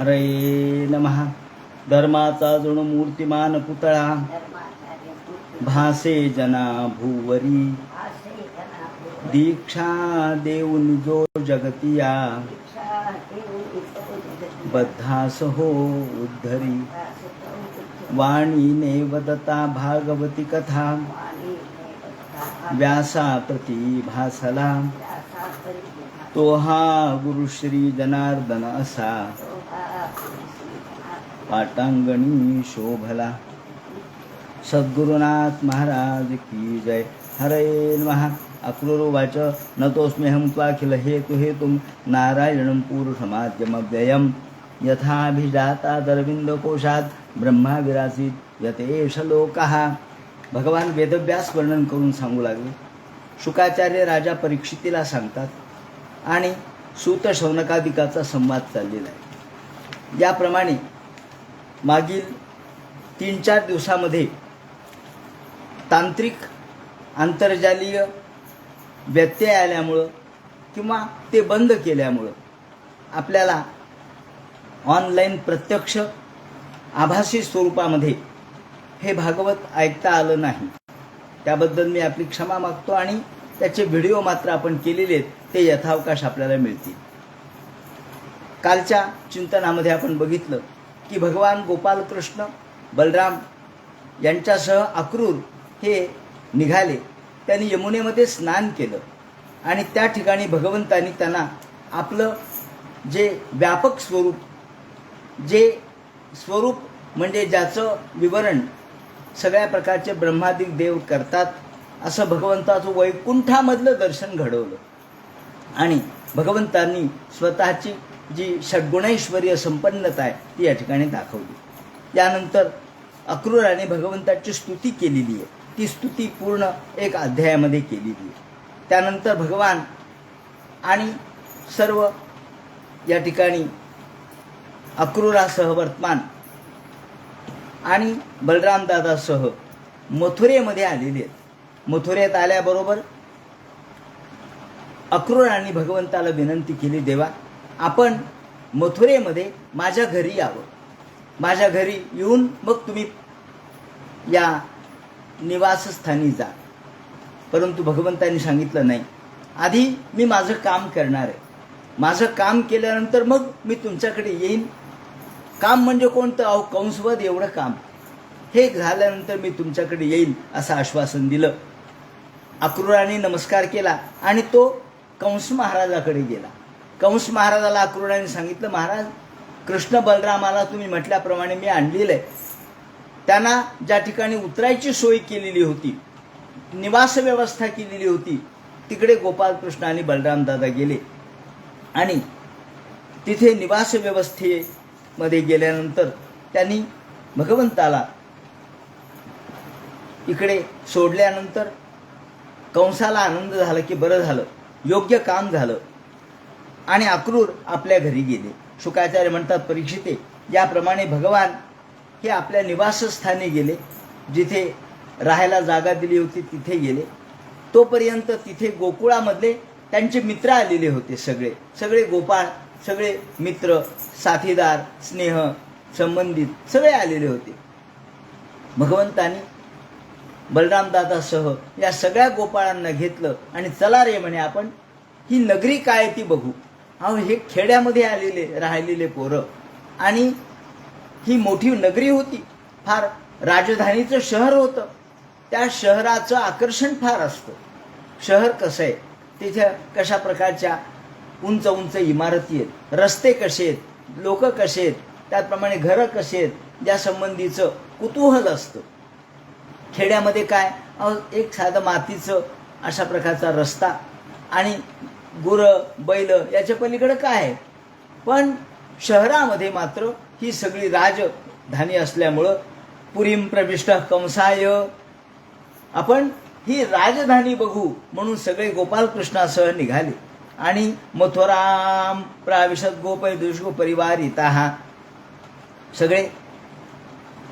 हरे नमः. धर्माचा जण मूर्तिमान पुतळा भासे जना भूवरी. दीक्षा देऊन जो जगतिया बद्धास हो उद्धरी. वाणीने वदता भागवती कथा व्यासा प्रती भासला. तो हा गुरु श्री जनार्दन असा पाटांगणी शोभला. सद्गुरुनाथ महाराज की जय. हरे नमः. अक्रूरवाच नतोऽस्म्यहं त्वाखिल हेतुं नारायणं पुरुषमाद्यमव्ययं. यथाभिजातादरविन्दकोशात् ब्रह्मा विरासीत यतेष लोकः. भगवान वेदव्यास वर्णन करून सांगू लागले. शुकाचार्य राजा परीक्षितीला सांगतात आणि सूत शौनकादिकाचा संवाद चाललेला आहे. याप्रमाणे मागील 3-4 दिवसामध्ये तांत्रिक आंतरजालीय व्यत्यय आल्यामुळं किंवा ते बंद केल्यामुळं आपल्याला ऑनलाईन प्रत्यक्ष आभासी स्वरूपामध्ये हे भागवत ऐकता आलं नाही. त्याबद्दल मी आपली क्षमा मागतो आणि त्याचे व्हिडिओ मात्र आपण केलेले आहेत, ते यथावकाश आपल्याला मिळतील. कालच्या चिंतनामध्ये आपण बघितलं की भगवान गोपालकृष्ण बलराम यांच्यासह अक्रूर हे निघाले. त्यांनी यमुनेमध्ये स्नान केलं आणि त्या ठिकाणी भगवंतांनी त्यांना आपलं जे व्यापक स्वरूप, जे स्वरूप म्हणजे ज्याचं विवरण सगळ्या प्रकारचे ब्रह्मादिक देव करतात, असं भगवंताचं वैकुंठामधलं दर्शन घडवलं आणि भगवंतांनी स्वतःची जी षड्गुणैश्वर्य संपन्नता आहे ती या ठिकाणी दाखवली. त्यानंतर अक्रूराने भगवंताची स्तुती केलेली आहे. ती स्तुती पूर्ण एक अध्यायामध्ये केलेली आहे. त्यानंतर भगवान आणि सर्व या ठिकाणी अक्रूरासह वर्तमान आणि बलरामदादासह मथुरेमध्ये आलेले आहेत. मथुरेत आल्याबरोबर अक्रूराने भगवंताला विनंती केली, देवा आपण मथुरेमध्ये माझ्या घरी यावं. माझ्या घरी येऊन मग तुम्ही या निवासस्थानी जा. परंतु भगवंतांनी सांगितलं नाही, आधी मी माझं काम करणार आहे. माझं काम केल्यानंतर मग मी तुमच्याकडे येईन. काम म्हणजे कोणतं? अहो कंसवध एवढं काम. हे झाल्यानंतर मी तुमच्याकडे येईल असं आश्वासन दिलं. अक्रूराने नमस्कार केला आणि तो कंस महाराजाकडे गेला. कंस महाराजाला अक्रूराने सांगितलं, महाराज कृष्ण बलरामाला तुम्ही म्हटल्याप्रमाणे मी आणलेलं आहे. त्यांना ज्या ठिकाणी उतरायची सोय केलेली होती, निवास व्यवस्था केलेली होती, तिकडे गोपालकृष्ण आणि बलराम दादा गेले आणि तिथे निवास व्यवस्थेमध्ये गेल्यानंतर त्यांनी भगवंताला इकडे सोडल्यानंतर कंसाला आनंद झाला की बरं झालं, योग्य काम झालं आणि अक्रूर आपल्या घरी गेले. शुकाचार्य म्हणतात, परीक्षिते याप्रमाणे भगवान हे आपल्या निवासस्थानी गेले, जिथे राहायला जागा दिली होती तिथे गेले. तोपर्यंत तिथे गोकुळामधले त्यांचे मित्र आलेले होते. सगळे गोपाळ, सगळे मित्र, साथीदार, स्नेह संबंधित सगळे आलेले होते. भगवंतानी बलरामदादासह या सगळ्या गोपाळांना घेतलं आणि चला रे म्हणे आपण ही नगरी काय ती बघू. अहो हे खेड्यामध्ये आलेले राहिलेले पोरं आणि ही मोठी नगरी होती, फार राजधानीचं शहर होतं. त्या शहराचं आकर्षण फार असतं. शहर कसं आहे, तिथे कशा प्रकारच्या उंच उंच इमारती आहेत, रस्ते कसे आहेत, लोक कसे आहेत, त्याप्रमाणे घरं कसे आहेत, या संबंधीचं कुतूहल असतं. खेड्यामध्ये काय, एक साधं मातीचं अशा प्रकारचा रस्ता आणि गुरं बैल याच्या पलीकडे काय आहे. पण शहरामध्ये मात्र ही सगळी राजधानी असल्यामुळं पुरीम प्रविष्ट कंसाय, आपण ही राजधानी बघू म्हणून सगळे गोपालकृष्णासह निघाले आणि मथुराम प्राविशत गोपैदुष्गो परिवारिताः. सगळे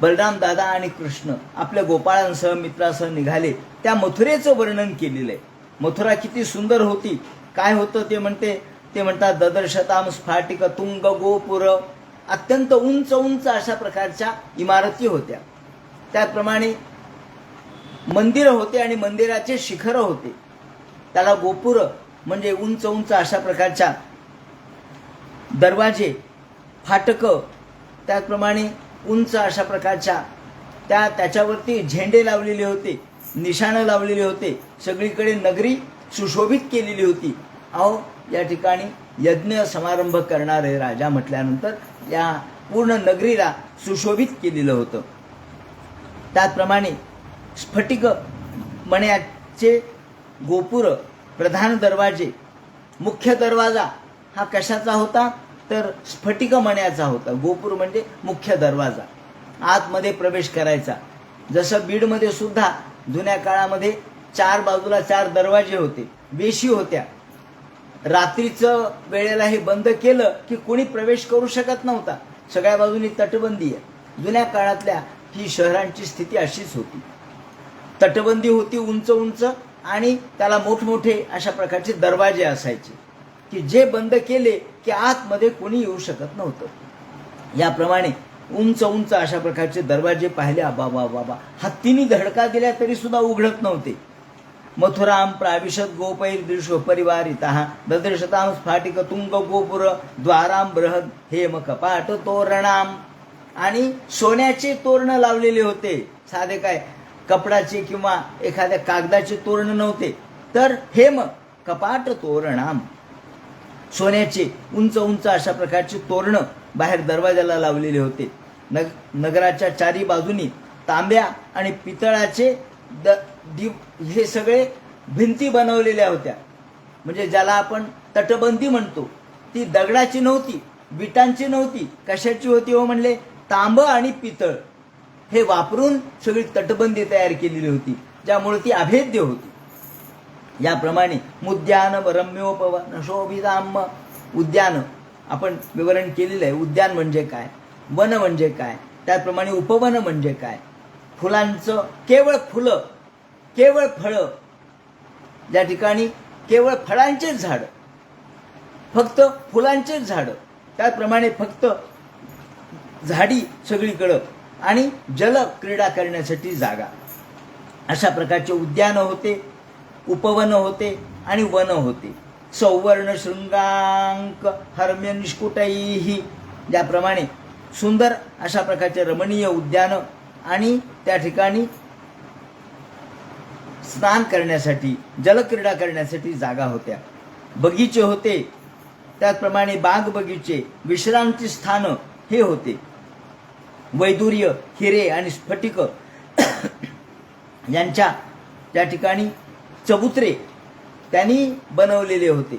बलराम दादा आणि कृष्ण आपल्या गोपाळांसह मित्रासह निघाले. त्या मथुरेचं वर्णन केलेलं आहे. मथुरा किती सुंदर होती. काय होतं ते म्हणतात, ददर्शताम स्फाटिक तुंग गोपुर अत्यंत उंच उंच अशा प्रकारच्या इमारती होत्या. त्याचप्रमाणे मंदिरं होते आणि मंदिराचे शिखरं होते. त्याला गोपुर म्हणजे उंच उंच अशा प्रकारच्या दरवाजे, फाटकं, त्याचप्रमाणे उंच अशा प्रकारच्या त्याच्यावरती झेंडे लावलेले होते, निशाणं लावलेले होते. सगळीकडे नगरी सुशोभित केलेली होती. अहो, या ठिकाणी यज्ञ समारंभ करणारे राजा म्हटल्यानंतर या पूर्ण नगरीला सुशोभित केलेलं होतं. त्याचप्रमाणे स्फटिक मण्याचे गोपुर, प्रधान दरवाजे, मुख्य दरवाजा हा कशाचा होता तर स्फटिक मण्याचा होता. गोपुर म्हणजे मुख्य दरवाजा, आतमध्ये प्रवेश करायचा. जसं बीडमध्ये सुद्धा जुन्या काळामध्ये 4 बाजूला 4 दरवाजे होते, वेशी होत्या. रात्रीचं वेळेला हे बंद केलं की कोणी प्रवेश करू शकत नव्हता. सगळ्या बाजूनी तटबंदी आहे. जुन्या काळातल्या ही शहरांची स्थिती अशीच होती. तटबंदी होती उंच उंच आणि त्याला मोठमोठे अशा प्रकारचे दरवाजे असायचे की जे बंद केले की आतमध्ये कोणी येऊ शकत नव्हतं. याप्रमाणे उंच उंच अशा प्रकारचे दरवाजे पाहिले. बाबा बाबा, हत्तीने धडका दिल्या तरी सुद्धा उघडत नव्हते. मथुराम प्राविशत गोपैर दृश्य परिवारिता ददृशताम स्फाटिक तुंग गोपुर द्वाराम बृहद हेम कपाट तोरणाम. आणि सोन्याचे तोरण लावलेले होते. साधे काय कपडाचे किंवा एखाद्या कागदाचे तोरण नव्हते, तर हेम कपाट तोरणाम, सोन्याचे उंच उंच अशा प्रकारचे तोरण बाहेर दरवाजाला लावलेले होते. नगराच्या चारी बाजूनी तांब्या आणि पितळाचे हे सगळे भिंती बनवलेल्या होत्या. म्हणजे ज्याला आपण तटबंदी म्हणतो, ती दगडाची नव्हती, विटांची नव्हती. कशाची होती हो म्हणले? तांब आणि पितळ हे वापरून सगळी तटबंदी तयार केलेली होती, ज्यामुळे ती अभेद्य होती. याप्रमाणे मुद्यान रम्योपवन शोभिताम, उद्यान आपण विवरण केलेलं आहे. उद्यान म्हणजे काय, वन म्हणजे काय, त्याचप्रमाणे उपवन म्हणजे काय. फुलांचं केवळ फुलं, केवळ फळं, ज्या ठिकाणी केवळ फळांचेच झाड, फक्त फुलांचेच झाड, त्याचप्रमाणे फक्त झाडी सगळीकडं आणि जल क्रीडा करण्यासाठी जागा, अशा प्रकारचे उद्यान होते, उपवन होते आणि वन होते. सौवर्ण शृंगांक हर्म्य निष्कुटैही, ज्याप्रमाणे सुंदर अशा प्रकारचे रमणीय उद्यान आणि त्या ठिकाणी स्नान करण्यासाठी, जलक्रीडा करण्यासाठी जागा होत्या. बगीचे होते, त्याचप्रमाणे बाग बगीचे, विश्रांती स्थान हे होते. वैदुर्य, हिरे आणि स्फटिक यांच्या त्या ठिकाणी चबुतरे त्यांनी बनवलेले होते,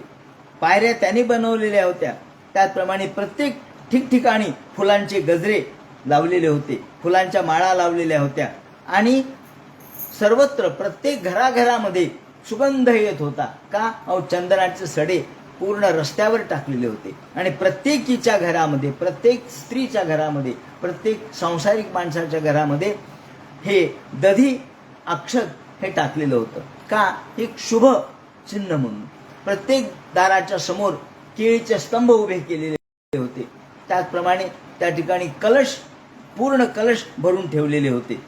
पायऱ्या त्यांनी बनवलेल्या होत्या. त्याचप्रमाणे प्रत्येक ठिकठिकाणी फुलांचे गजरे लावलेले होते, फुलांच्या माळा लावलेल्या होत्या आणि सर्वत्र प्रत्येक घराघरामध्ये सुगंध येत होता. का? चंदनाचे सडे पूर्ण रस्त्यावर टाकलेले होते आणि प्रत्येकीच्या घरामध्ये, प्रत्येक स्त्रीच्या घरामध्ये, प्रत्येक सांसारिक माणसाच्या घरामध्ये हे दधी अक्षत हे टाकलेलं होतं. का? एक शुभ चिन्ह म्हणून. प्रत्येक दाराच्या समोर केळीचे स्तंभ उभे केलेले होते. त्याचप्रमाणे त्या ठिकाणी कलश, पूर्ण कलश भरून ठेवलेले होते.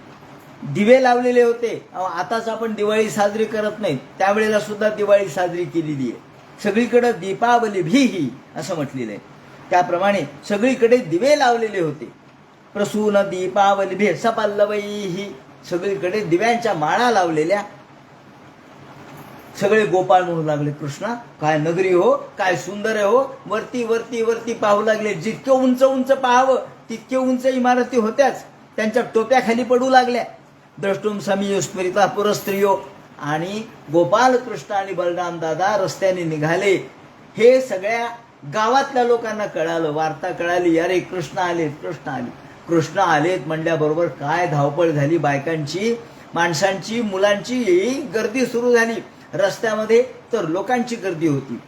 दिवे लावलेले होते. आताच आपण दिवाळी साजरी करत नाही, त्यावेळेला सुद्धा दिवाळी साजरी केलेली आहे. सगळीकडे दीपावली भीही असं म्हटलेलं आहे. त्याप्रमाणे सगळीकडे दिवे लावलेले होते. प्रसून दीपावली भी सपल्लवैही, सगळीकडे दिव्यांच्या माळा लावलेल्या. सगळे गोपाळ म्हणू लागले, कृष्णा काय नगरी हो, काय सुंदर आहे हो. वरती वरती वरती पाहू लागले. जितके उंच उंच पाहावं तितके उंच इमारती होत्याच. त्यांच्या टोप्या खाली पडू लागल्या. द्रष्टुम समीयो स्मृता पुरस्त्रियो. आणि गोपाल कृष्ण आणि बलराम दादा रस्त्याने निघाले. हे सगळ्या गावातल्या लोकांना कळालं, वार्ता कळाली, अरे कृष्ण आलेत, कृष्ण आले. कृष्ण आलेत म्हणल्याबरोबर काय धावपळ झाली बायकांची, माणसांची, मुलांची गर्दी सुरू झाली. रस्त्यामध्ये तर लोकांची गर्दी होती,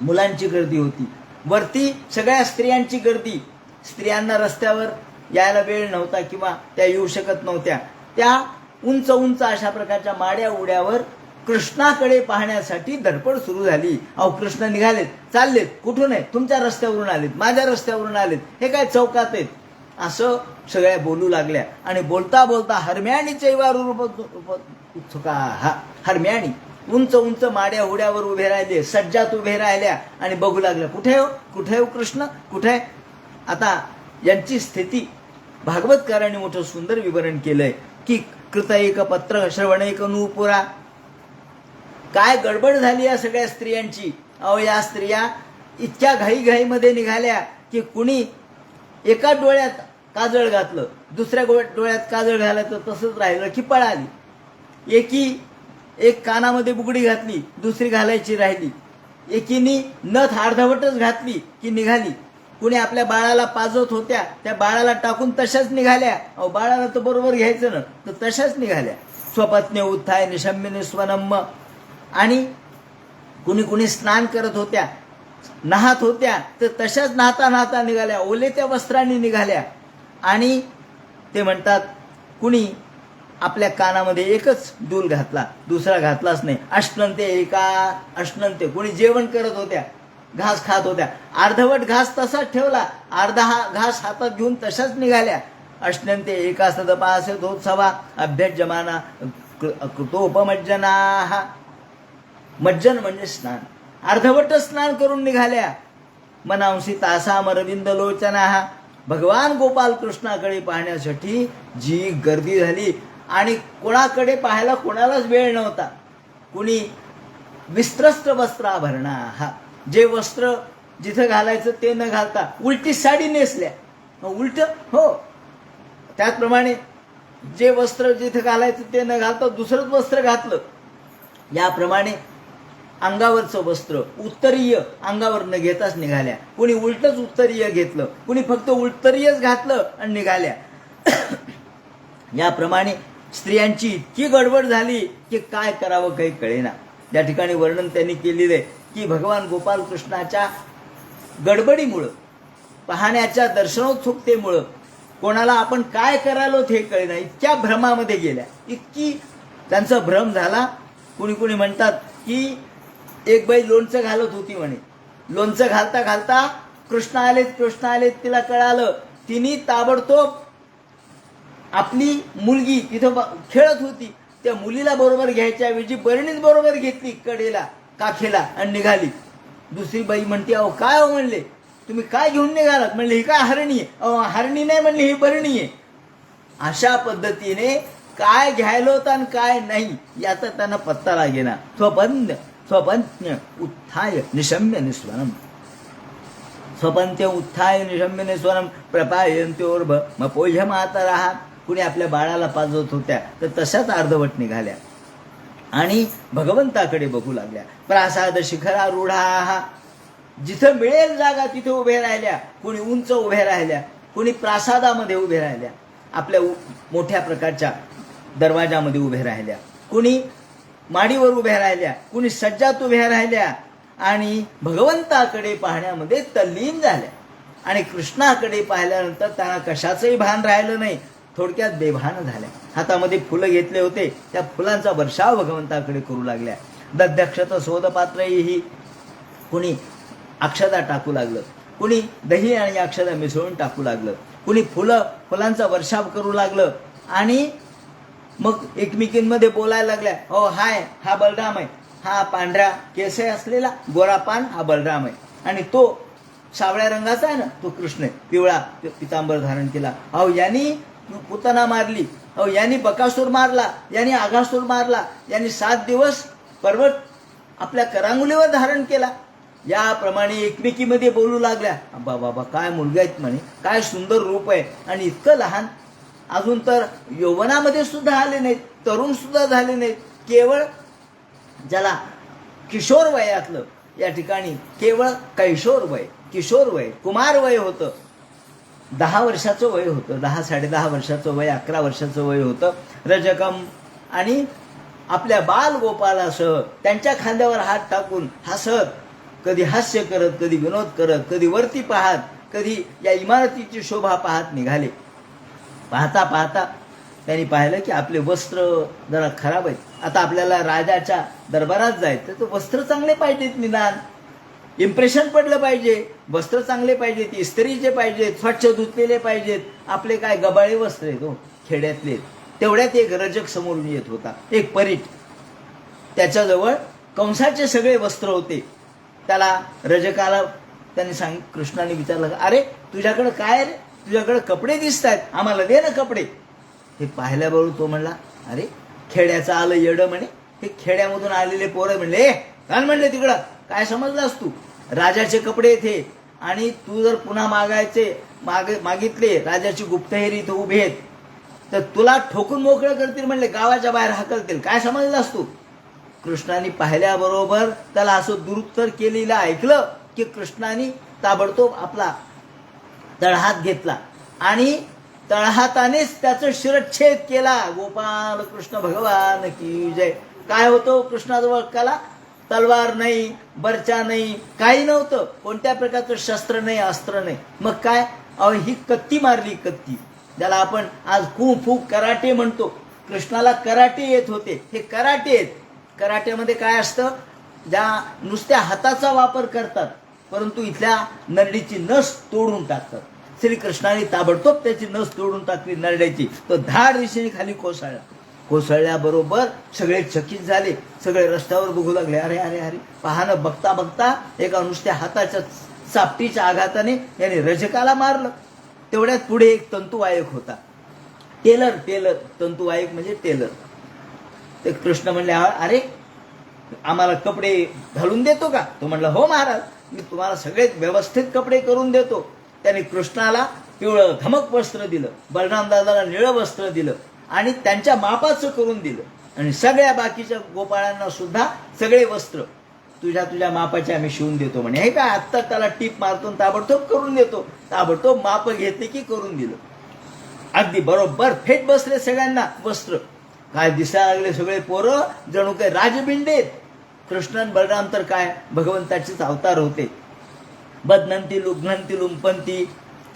मुलांची गर्दी होती, वरती सगळ्या स्त्रियांची गर्दी. स्त्रियांना रस्त्यावर यायला वेळ नव्हता किंवा त्या येऊ शकत नव्हत्या. त्या उंच उंच अशा प्रकारच्या माड्या उड्यावर कृष्णाकडे पाहण्यासाठी धडपड सुरू झाली. अहो कृष्ण निघालेत, चाललेत, कुठून आहे? तुमच्या रस्त्यावरून आलेत, माझ्या रस्त्यावरून आलेत, हे काय चौकात आहेत, असं सगळ्या बोलू लागल्या. आणि बोलता बोलता हरम्याणीचे रूप उत्सुका, हरम्याणी उंच उंच माड्या हुड्यावर उभे राहिले, सज्जात उभे राहिल्या आणि बघू लागल्या, कुठे हो, कुठे हो कृष्ण, कुठे? आता यांची स्थिती भागवतकारांनी मोठं सुंदर विवरण केलंय की कृत एक पत्र श्रवण एक नूपुरा. काय गडबड झाली या सगळ्या स्त्रियांची. अहो या स्त्रिया इतक्या घाईघाईमध्ये निघाल्या की कुणी एका डोळ्यात काजळ घातलं, दुसऱ्या डोळ्यात काजळ घालायचं तसंच राहिलं की पळाली. एक कानामध्ये बुगडी घातली, दुसरी घालायची राहिली. एकीने नथ अर्धवटच घातली की निघाली. कुणी आपल्या बाळाला पाजत होत्या, त्या बाळाला टाकून तशाच निघाल्या. अहो बाळाला तर बरोबर घ्यायचं ना, तर तशाच निघाल्या. स्वपत्नी उत्थाय निशम्यने स्वनम्म. आणि कुणी कुणी स्नान करत होत्या, नाहत होत्या, तर तशाच नाहता नाहता निघाल्या, ओले त्या वस्त्रांनी निघाल्या. आणि ते म्हणतात कुणी आपल्या कानामध्ये एकच डूल घातला, दुसरा घातलाच नाही. अष्टनंते एका अष्टनंते. कुणी जेवण करत होत्या, घास खात होत्या, अर्धवट घास तसाच ठेवला, अर्धा घास हातात घेऊन तशाच निघाल्या. अष्टनंते एका सदपासोत्सवा अभ्यजमाना कृतोपमज्जना. मज्जन म्हणजे स्नान, अर्धवटच स्नान करून निघाल्या. मनांशी तासामरविंद लोचना. भगवान गोपाल कृष्णाकडे पाहण्यासाठी जी गर्दी झाली आणि कोणाकडे पाहायला कोणालाच वेळ नव्हता. कुणी विस्त्रस्त वस्त्राभरणा, जे वस्त्र जिथं घालायचं ते न घालता उलटी साडी नेसल्या. उलट हो, त्याचप्रमाणे जे वस्त्र जिथं घालायचं ते न घालता दुसरंच वस्त्र घातलं. याप्रमाणे अंगावरचं वस्त्र उत्तरीय अंगावर न घेताच निघाल्या. कुणी उलटच उत्तरीय घेतलं, कुणी फक्त उत्तरीयच घातलं आणि निघाल्या. याप्रमाणे स्त्रियांची इतकी गडबड झाली की काय करावं काही कळेना. या ठिकाणी वर्णन त्यांनी केलेलं आहे की भगवान गोपाल कृष्णाच्या गडबडीमुळं, पाहण्याच्या दर्शनोत्सुकतेमुळं कोणाला आपण काय करायलो हे कळेना, इतक्या भ्रमामध्ये गेल्या, इतकी त्यांचा भ्रम झाला. कुणी कुणी म्हणतात की एक बाई लोणचं घालत होती म्हणे. लोणचं घालता घालता कृष्ण आलेत तिला कळालं. तिने ताबडतोब आपली मुलगी तिथं खेळत होती, त्या मुलीला बरोबर घ्यायच्या ऐवजी बरणीच बरोबर घेतली कडेला काखेला आणि निघाली. दुसरी बाई म्हणते, अहो काय हो म्हणले, तुम्ही काय घेऊन निघालात? म्हणले ही काय हरणी आहे? अहो हरणी नाही म्हणले, ही बरणी आहे. अशा पद्धतीने काय घ्यायला होतं आणि काय नाही याचा त्यांना पत्ता लागेना. स्वपंत्य उत्थाय निशम्य निस्वनम. स्वपंत्य उत्थाय निशम्य निस्वनम प्रपायंत्योर्भ मपोह्य मातरहा. कुणी आपल्या बाळाला पाजत होत्या तर तशाच अर्धवट निघाल्या आणि भगवंताकडे बघू लागल्या. प्रासाद शिखरारूढा. जिथं मिळेल जागा तिथे उभे राहिल्या. कुणी उंच उभे राहिल्या, कुणी प्रासादामध्ये उभे राहिल्या, आपल्या मोठ्या प्रकारच्या दरवाजामध्ये उभे राहिल्या, कुणी माडीवर उभ्या राहिल्या, कुणी सज्जात उभ्या राहिल्या आणि भगवंताकडे पाहण्यामध्ये तल्लीन झाल्या. आणि कृष्णाकडे पाहिल्यानंतर त्यांना कशाचंही भान राहिलं नाही, थोडक्यात बेभान झाल्या. हातामध्ये फुलं घेतले होते, त्या फुलांचा वर्षाव भगवंताकडे करू लागल्या. दध्यक्षत सोदपात्रही. कुणी अक्षता टाकू लागलं, कुणी दही आणि अक्षता मिसळून टाकू लागलं, कुणी फुलांचा वर्षाव करू लागलं. आणि मग एकमेकींमध्ये बोलायला लागल्या, हो हाय हा बलराम आहे, हा पांढऱ्या केस असलेला गोरा पान हा बलराम आहे, आणि तो सावळ्या रंगाचा आहे ना तो कृष्ण आहे, पिवळा पितांबर धारण केला. अहो यांनी पुतना मारली, अहो यांनी बकासूर मारला, यांनी आघासूर मारला, यांनी 7 दिवस पर्वत आपल्या करांगुलीवर धारण केला. याप्रमाणे एकमेकीमध्ये बोलू लागल्या. बाबा काय मुलगा आहेत म्हणे, काय सुंदर रूप आहे, आणि इतकं लहान, अजून तर यौवनामध्ये सुद्धा आले नाहीत, तरुण सुद्धा झाले नाहीत, केवळ ज्याला किशोर वयातलं, या ठिकाणी केवळ कैशोर वय, किशोर वय, कुमार वय होतं. 10 वर्षाचं वय होतं, 10-10.5 वर्षाचं वय, 11 वर्षाचं वय होतं. रजकम. आणि आपल्या बाल गोपालासह त्यांच्या खांद्यावर हात टाकून हसत, कधी हास्य करत, कधी विनोद करत, कधी वरती पाहत, कधी या इमारतीची शोभा पाहत निघाले. पाहता पाहता त्यांनी पाहिलं की आपले वस्त्र जरा खराब आहेत. आता आपल्याला राजाच्या दरबारात जायचं तर वस्त्र चांगले पाहिजेत, निदान इम्प्रेशन पडलं पाहिजे, वस्त्र चांगले पाहिजेत, इस्त्रीचे पाहिजेत, स्वच्छ धुतलेले पाहिजेत. आपले काय गबाळे वस्त्र आहेत हो खेड्यातले. तेवढ्यात एक रजक समोरून येत होता, एक परीट. त्याच्याजवळ कंसाचे सगळे वस्त्र होते. त्याला रजकाला त्यांनी कृष्णाने विचारलं, अरे तुझ्याकडे काय रे, तुझ्याकडे कपडे दिसत आहेत, आम्हाला दे ना कपडे. हे पाहिल्याबरोबर तो म्हणला, अरे खेड्याचं आलं येडं म्हणे, हे खेड्यामधून आलेले पोरं म्हणले, काय म्हणले तिकडं, काय समजलास तू, राजाचे कपडे थे आणि तू जर पुन्हा मागितले, राजाची गुप्तहेरी इथं उभे आहेत तर तुला ठोकून मोकळं करतील म्हणले, गावाच्या बाहेर हाकलतील, काय समजलास तू. कृष्णाने पाहिल्याबरोबर त्याला असं दुरुत्तर केलेलं ऐकलं की कृष्णाने ताबडतोब आपला तळहात घेतला आणि तळहातानेच त्याचं शिरच्छेद केला. गोपाल कृष्ण भगवान की जय. काय होतो कृष्णाजवळ, कला तलवार नाही, बर्चा नाही, काही नव्हतं, कोणत्या प्रकारचं शस्त्र नाही, अस्त्र नाही. मग काय, अहो ही कत्ती मारली, कत्ती, ज्याला आपण आज कुंफू कराटे म्हणतो. कृष्णाला कराटे येत होते, हे कराटे आहेत. कराटेमध्ये काय असतं, ज्या नुसत्या हाताचा वापर करतात परंतु इथल्या नरडीची नस तोडून टाकतात. श्रीकृष्णाने ताबडतोब त्याची नस तोडून टाकली नरड्याची. तो धाड दिशेने खाली कोसळला. कोसळल्याबरोबर सगळे चकित झाले, सगळे रस्त्यावर बघू लागले, अरे अरे अरे, पाहणं बघता बघता एका नुसत्या हाताच्या चापटीच्या आघाताने याने रजकाला मारलं. तेवढ्यात पुढे एक तंतुवायक होता, टेलर तंतुवायक म्हणजे टेलर. ते कृष्ण म्हणले, अरे आम्हाला कपडे घालून देतो का. तो म्हणला, हो महाराज, मी तुम्हाला सगळे व्यवस्थित कपडे करून देतो. त्याने कृष्णाला पिवळं धमक वस्त्र दिलं, बलराम दादाला निळं वस्त्र दिलं आणि त्यांच्या मापाचं करून दिलं. आणि सगळ्या बाकीच्या गोपाळांना सुद्धा सगळे वस्त्र तुझ्या मापाचे आम्ही शिवून देतो म्हणे. हे काय, आत्ता त्याला टीप मारतो, ताबडतोब करून देतो. ताबडतोब माप घेतले की करून दिलं. अगदी बरोबर फेट बसले सगळ्यांना वस्त्र. काय दिसायला लागले सगळे पोरं जणू काही राजबिंडेत. कृष्ण बलराम तर काय भगवंताचेच अवतार होते. बदनंती लुग्नंती लुंपंती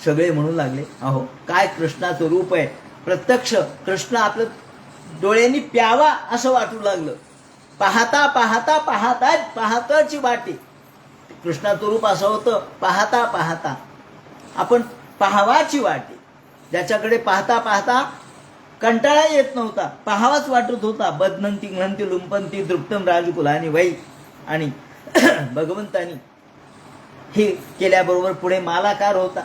सगळे म्हणू लागले, अहो काय कृष्णाचं रूप आहे. प्रत्यक्ष कृष्ण आपलं डोळ्यांनी प्यावा असं वाटू लागलं. पाहता पाहता पाहताची वाटे. कृष्णाचं रूप असं होतं, पाहता पाहता आपण पाहावाची वाटे. ज्याच्याकडे पाहता पाहता कंटाळा येत नव्हता, पाहावाच वाटत होता. बदनंती घ्नंती लुंपंती तृप्तम राजकुलानी वै. आणि भगवंतानी हे केल्याबरोबर पुढे मालाकार होता.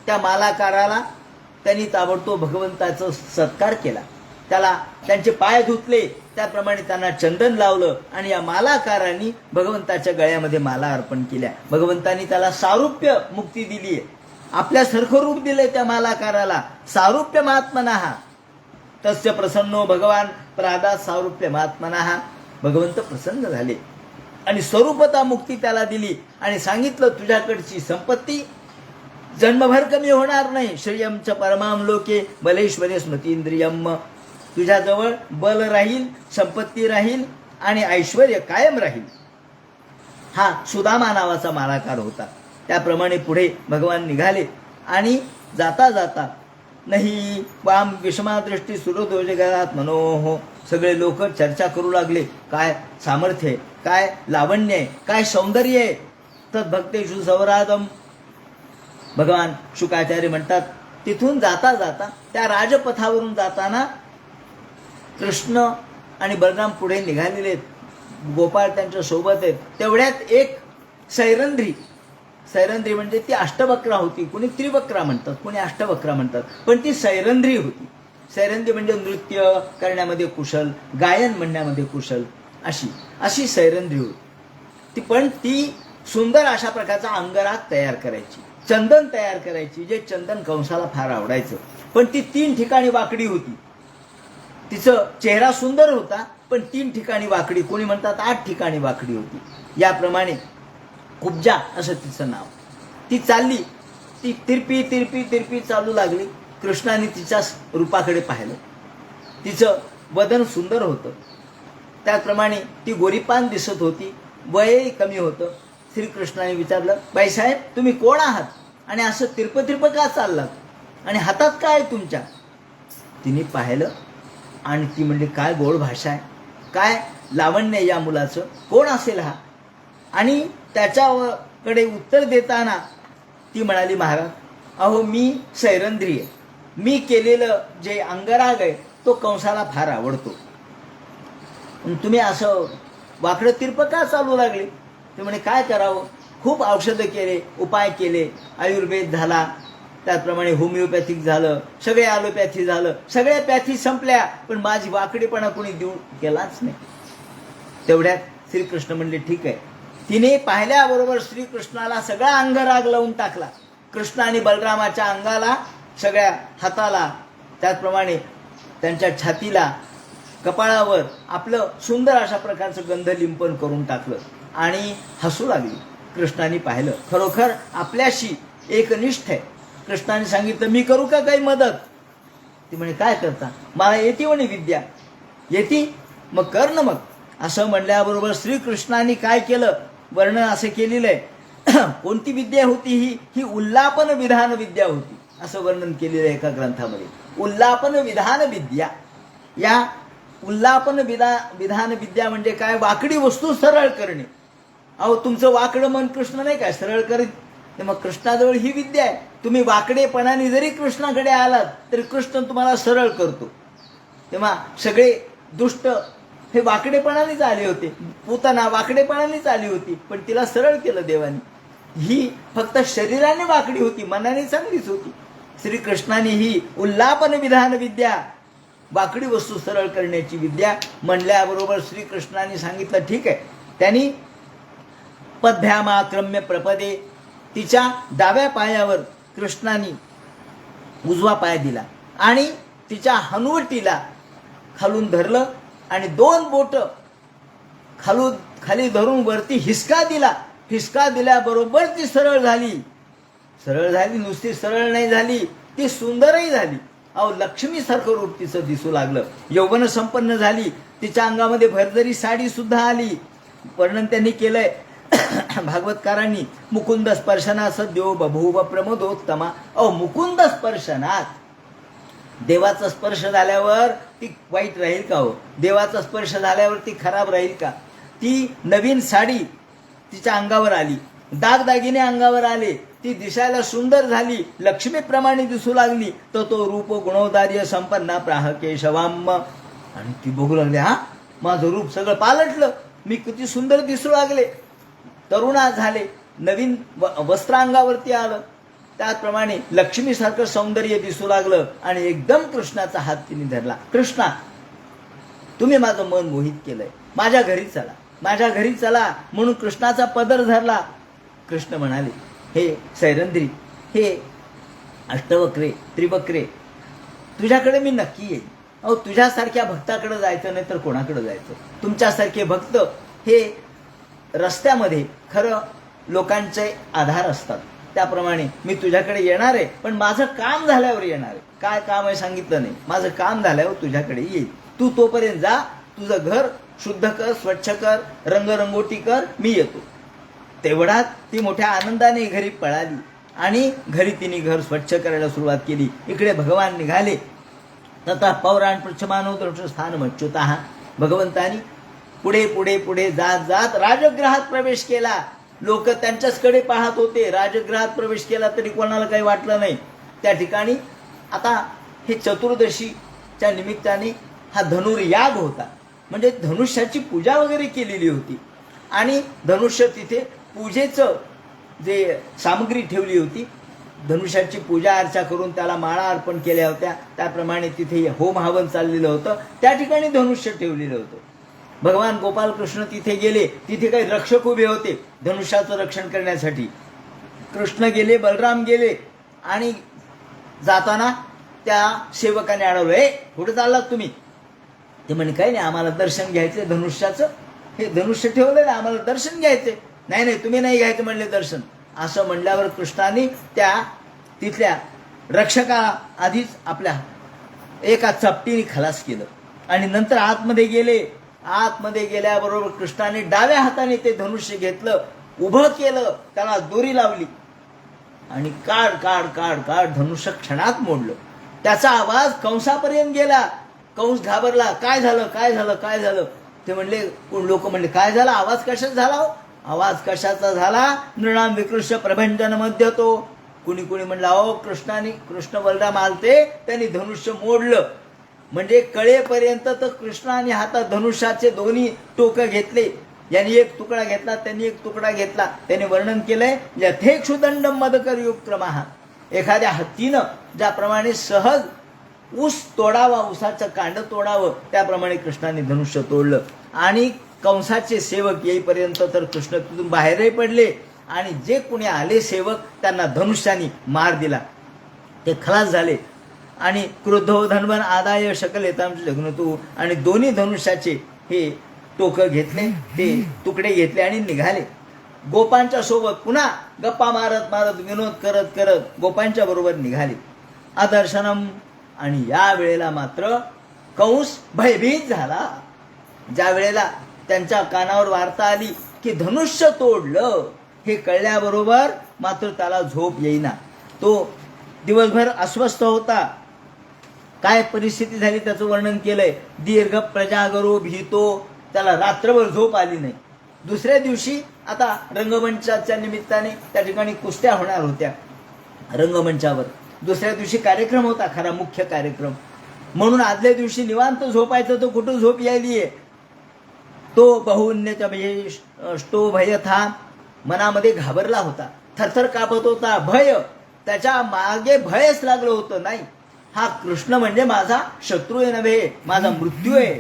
त्या मालाकाराला त्यांनी ताबडतोब भगवंताचा सत्कार केला. त्याला त्यांचे पाय धुतले, त्याप्रमाणे त्यांना चंदन लावलं आणि या मालाकारांनी भगवंताच्या गळ्यामध्ये माला अर्पण केल्या. भगवंतांनी त्याला सारूप्य मुक्ती दिली आहे. आपल्यासारखं रूप दिलंय त्या मालाकाराला. सारूप्य महात्मनः तस्य प्रसन्नो भगवान प्रादा सारूप्य महात्मनः. भगवंत प्रसन्न झाले आणि स्वरूपता मुक्ती त्याला दिली आणि सांगितलं, तुझ्याकडची संपत्ती जन्मभर कमी होणार नाही. श्रियमच परमाम लोके बलेश्वरे स्मृतींद्रियम. तुझ्याजवळ बल राहील, संपत्ती राहील आणि ऐश्वर कायम राहील. हा सुदामा नावाचा मालाकार होता. त्याप्रमाणे पुढे भगवान निघाले आणि जाता जाता नाही वाम विषमादृष्टी सुरदोष जगात मनोहो. सगळे लोक चर्चा करू लागले, काय सामर्थ्य आहे, काय लावण्य आहे, काय सौंदर्य आहे. तद्भक्तेषु सौरादम. भगवान शुकाचार्य म्हणतात, तिथून जाता जाता त्या राजपथावरून जाताना कृष्ण आणि बलराम पुढे निघालेले आहेत. गोपाळ त्यांच्या सोबत आहेत. तेवढ्यात एक सैरंध्री म्हणजे ती अष्टवक्रा होती. कोणी त्रिवक्रा म्हणतात, कोणी अष्टवक्रा म्हणतात, पण ती सैरंध्री होती. सैरंध्री म्हणजे नृत्य करण्यामध्ये कुशल, गायन म्हणण्यामध्ये कुशल, अशी सैरंध्री होती. पण ती सुंदर अशा प्रकारचा अंगराग तयार करायची, चंदन तयार करायची, जे चंदन कंसाला फार आवडायचं. पण ती 3 ठिकाणी वाकडी होती. तिचं चेहरा सुंदर होता, पण 3 ठिकाणी वाकडी, कोणी म्हणतात 8 ठिकाणी वाकडी होती. याप्रमाणे कुब्जा असं तिचं नाव. ती चालली, ती तिरपी चालू लागली. कृष्णाने तिच्या रूपाकडे पाहिलं. तिचं वदन सुंदर होतं. त्याप्रमाणे ती गोरीपान दिसत होती. वयही कमी होतं. श्रीकृष्णाने विचारलं, बाईसाहेब तुम्ही कोण आहात आणि असं तिरप का चाललात आणि हातात काय तुमच्या. तिने पाहिलं आणि ती म्हणली, काय गोड भाषा आहे, काय लावण्य या मुलाचं, कोण असेल हा? आणि त्याच्याकडे उत्तर देताना ती म्हणाली, महाराज अहो मी सैरंध्री आहे, मी केलेलं जे अंगराग आहे तो कंसाला फार आवडतो. तुम्ही असं वाकडं तिरपं का चालू लागले? ते म्हणे, काय करावं, खूप औषधं केले, उपाय केले, आयुर्वेद झाला, त्याचप्रमाणे होमिओपॅथिक झालं, सगळे ॲलोपॅथी झालं, सगळ्या पॅथी संपल्या, पण माझी वाकडेपणा कोणी देऊ केलाच नाही. तेवढ्यात श्रीकृष्ण म्हणले, ठीक आहे. तिने पाहिल्याबरोबर श्रीकृष्णाला सगळा अंगराग लावून टाकला. कृष्ण आणि बलरामाच्या अंगाला, सगळ्या हाताला, त्याचप्रमाणे त्यांच्या छातीला, कपाळावर आपलं सुंदर अशा प्रकारचं गंधलिंपन करून टाकलं आणि हसू लागली. कृष्णाने पाहिलं, खरोखर आपल्याशी एकनिष्ठ आहे. कृष्णाने सांगितलं, मी करू का काही मदत? ती म्हणे, काय करता, मला येते म्हणे विद्या. येती, मग कर ना मग. असं म्हणल्याबरोबर श्रीकृष्णाने काय केलं, वर्णन असं केलेलं आहे. कोणती विद्या होती ही उल्लापन विधान विद्या होती, असं वर्णन केलेलं आहे एका ग्रंथामध्ये. उल्लापन विधान विद्या. या उल्लापन विधान विद्या म्हणजे काय, वाकडी वस्तू सरळ करणे. अहो तुमचं वाकडं मन कृष्ण नाही काय सरळ करीत, तर मग कृष्णाजवळ ही विद्या आहे. तुम्ही वाकडेपणाने जरी कृष्णाकडे आलात तरी कृष्ण तुम्हाला सरळ करतो. तेव्हा सगळे दुष्ट हे वाकडेपणानेच आले होते. पूतना वाकडेपणानेच आली होती, पण तिला सरळ केलं देवाने. ही फक्त शरीराने वाकडी होती, मनाने चांगलीच होती. श्रीकृष्णाने ही उल्लापन विधान विद्या, वाकडी वस्तू सरळ करण्याची विद्या म्हणल्याबरोबर श्रीकृष्णाने सांगितलं, ठीक आहे. त्यांनी पद्भ्यामाक्रम्य प्रपदे, तिच्या डाव्या पायावर कृष्णाने उजवा पाय दिला आणि तिच्या हनुवटीला खालून धरलं आणि 2 बोट खाली धरून वरती हिसका दिला. हिसका दिल्याबरोबर ती सरळ झाली. सरळ झाली, नुसती सरळ नाही झाली, ती सुंदरही झाली. अहो लक्ष्मीसारखं रूप तिचं दिसू लागलं. यौवन संपन्न झाली. तिच्या अंगामध्ये भरदरी साडी सुद्धा आली. वर्णन त्यांनी केलंय भागवतकारांनी, मुकुंद स्पर्शनात सद्यो बभूव प्रमोदोत्तमा. अहो मुकुंद स्पर्शनात, देवाचा स्पर्श झाल्यावर ती वाईट राहील का हो? देवाचा स्पर्श झाल्यावर ती खराब राहील का? ती नवीन साडी तिच्या अंगावर आली, दागदागिने अंगावर आले, ती दिसायला सुंदर झाली, लक्ष्मीप्रमाणे दिसू लागली. तो रूप गुणोदार्य संपन्ना प्राह केशवाम. आणि ती बघू लागली, हा माझं रूप सगळं पालटलं, मी किती सुंदर दिसू लागले, तरुणा झाले, नवीन वस्त्र अंगावरती आलं, त्याचप्रमाणे लक्ष्मीसारखं सौंदर्य दिसू लागलं. आणि एकदम कृष्णाचा हात तिने धरला. कृष्णा, तुम्ही माझं मन मोहित केलंय, माझ्या घरी चला, माझ्या घरी चला म्हणून कृष्णाचा पदर धरला. कृष्ण म्हणाले, हे सैरंध्री, हे अष्टवक्रे त्रिवक्रे, तुझ्याकडे मी नक्की येईल. अहो तुझ्यासारख्या भक्ताकडे जायचं नाही तर कोणाकडे जायचं? तुमच्यासारखे भक्त हे रस्त्यामध्ये खरं लोकांचे आधार असतात. त्याप्रमाणे मी तुझ्याकडे येणार आहे, पण माझं काम झाल्यावर येणार आहे. काय काम आहे सांगितलं नाही. माझं काम झाल्यावर तुझ्याकडे येईल. तू तोपर्यंत जा, तुझं घर शुद्ध कर, स्वच्छ कर, रंगरंगोटी कर, मी येतो. तेवढ्यात ती मोठ्या आनंदाने घरी पळाली आणि घरी तिने घर स्वच्छ करायला सुरुवात केली. इकडे भगवान निघाले. तथा पौराण पृच्छमानो स्थान मच्युता. भगवंतानी पुढे पुढे पुढे जात जात राजगृहात प्रवेश केला. लोक त्यांच्याचकडे पाहत होते. राजगृहात प्रवेश केला तरी कोणाला काही वाटलं नाही. त्या ठिकाणी आता हे चतुर्दशीच्या निमित्ताने हा धनुर्याग होता, म्हणजे धनुष्याची पूजा वगैरे केलेली होती. आणि धनुष्य तिथे पूजेचं जे सामग्री ठेवली होती, धनुष्याची पूजा अर्चा करून त्याला माळा अर्पण केल्या होत्या, त्याप्रमाणे तिथे होम हवन चाललेलं होतं. त्या ठिकाणी धनुष्य ठेवलेलं होतं. भगवान गोपाल कृष्ण तिथे गेले. तिथे काही रक्षक उभे होते धनुष्याचं रक्षण करण्यासाठी. कृष्ण गेले, बलराम गेले आणि जाताना त्या सेवकाने अडवलं, हे कुठे चाललात तुम्ही? ते म्हणे, काही नाही, आम्हाला दर्शन घ्यायचे धनुष्याचं, हे धनुष्य ठेवलेलं, आम्हाला दर्शन घ्यायचे. नाही नाही, तुम्ही नाही घ्यायचं म्हणले दर्शन. असं म्हणल्यावर कृष्णाने त्या तिथल्या रक्षकाला आधीच आपल्या एका चपटीने खलास केलं आणि नंतर आतमध्ये गेले. आतमध्ये गेल्याबरोबर कृष्णाने डाव्या हाताने ते धनुष्य घेतलं, उभं केलं, त्याला दोरी लावली आणि काढ काढ काढ काढ धनुष्य क्षणात मोडलं. त्याचा आवाज कंसापर्यंत गेला. कंस घाबरला, काय झालं काय झालं काय झालं. ते म्हणले, लोक म्हणले काय झालं, आवाज कशाचा झाला हो? आवाज कशाचा झाला? नृणाम विकृष्य प्रभंजन मध्ये तो. कुणी कुणी म्हणलं अहो कृष्ण बलराम आलते, त्यांनी धनुष्य मोडलं. म्हणजे कळेपर्यंत तर कृष्णाने हातात धनुष्याचे दोन्ही टोकं घेतले. यांनी एक तुकडा घेतला, त्यांनी एक तुकडा घेतला. त्याने वर्णन केलंय, यथेक्षुदंडम मदकर युक्रमा. एखाद्या हत्तीनं ज्याप्रमाणे सहज ऊस तोडावा, ऊसाचं कांड तोडावं, त्याप्रमाणे कृष्णाने धनुष्य तोडलं. आणि कंसाचे सेवक येईपर्यंत तर कृष्ण तिथून बाहेरही पडले. आणि जे कुणी आले सेवक, त्यांना धनुष्याने मार दिला, ते खलास झाले. आणि क्रुद्धो धन्वन आदाय शकल येताम लग्न तू. आणि दोन्ही धनुष्याचे हे टोकं घेतले, ते तुकडे घेतले आणि निघाले. गोपांच्या सोबत पुन्हा गप्पा मारत मारत, विनोद करत करत गोपांच्या बरोबर निघाले. आदर्शनम. आणि या वेळेला मात्र कंस भयभीत झाला. ज्या वेळेला त्यांच्या कानावर वार्ता आली की धनुष्य तोडलं, हे कळल्याबरोबर मात्र त्याला झोप येईना. तो दिवसभर अस्वस्थ होता. काय परिस्थिती झाली त्याचं वर्णन केलंय. दीर्घ प्रजागरो भीतो. त्याला रात्रभर झोप आली नाही. दुसऱ्या दिवशी आता रंगमंचाच्या निमित्ताने त्या ठिकाणी कुस्त्या होणार होत्या रंगमंचावर. दुसऱ्या दिवशी कार्यक्रम होता, खरा मुख्य कार्यक्रम. म्हणून आदल्या दिवशी निवांत झोपायचं, तो कुठं झोप यायलीये. तो बहुन्यच्या स्टो भय था. मनामध्ये घाबरला होता, थरथर कापत होता. भय, त्याच्या मागे भयच लागलं होतं. नाही, हा कृष्ण म्हणजे माझा शत्रू आहे नव्हे, माझा मृत्यू आहे.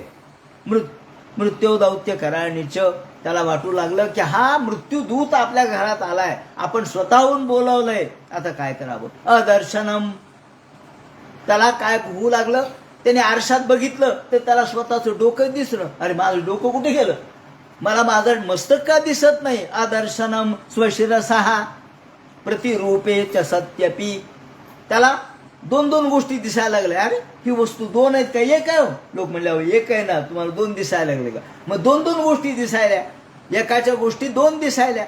मृत्यू दौत्य कराणीच. त्याला वाटू लागलं की हा मृत्यूदूत आपल्या घरात आलाय, आपण स्वतःहून बोलवलंय, आता काय करावं. अदर्शनम. त्याला काय होऊ लागलं, त्याने आरशात बघितलं तर त्याला स्वतःचं डोकं दिसलं. अरे माझं डोकं कुठे गेलं, मला माझं मस्तक का दिसत नाही. अदर्शनम स्वशिरसहा प्रतिरूपे च सत्यपी. त्याला दोन दोन गोष्टी दिसायला लागल्या. अरे ही वस्तू दोन आहेत का, एक आहे? लोक म्हणले एक आहे ना, तुम्हाला दोन दिसायला लागले का? मग दोन दोन गोष्टी दिसायल्या, एकाच्या गोष्टी दोन दिसायल्या.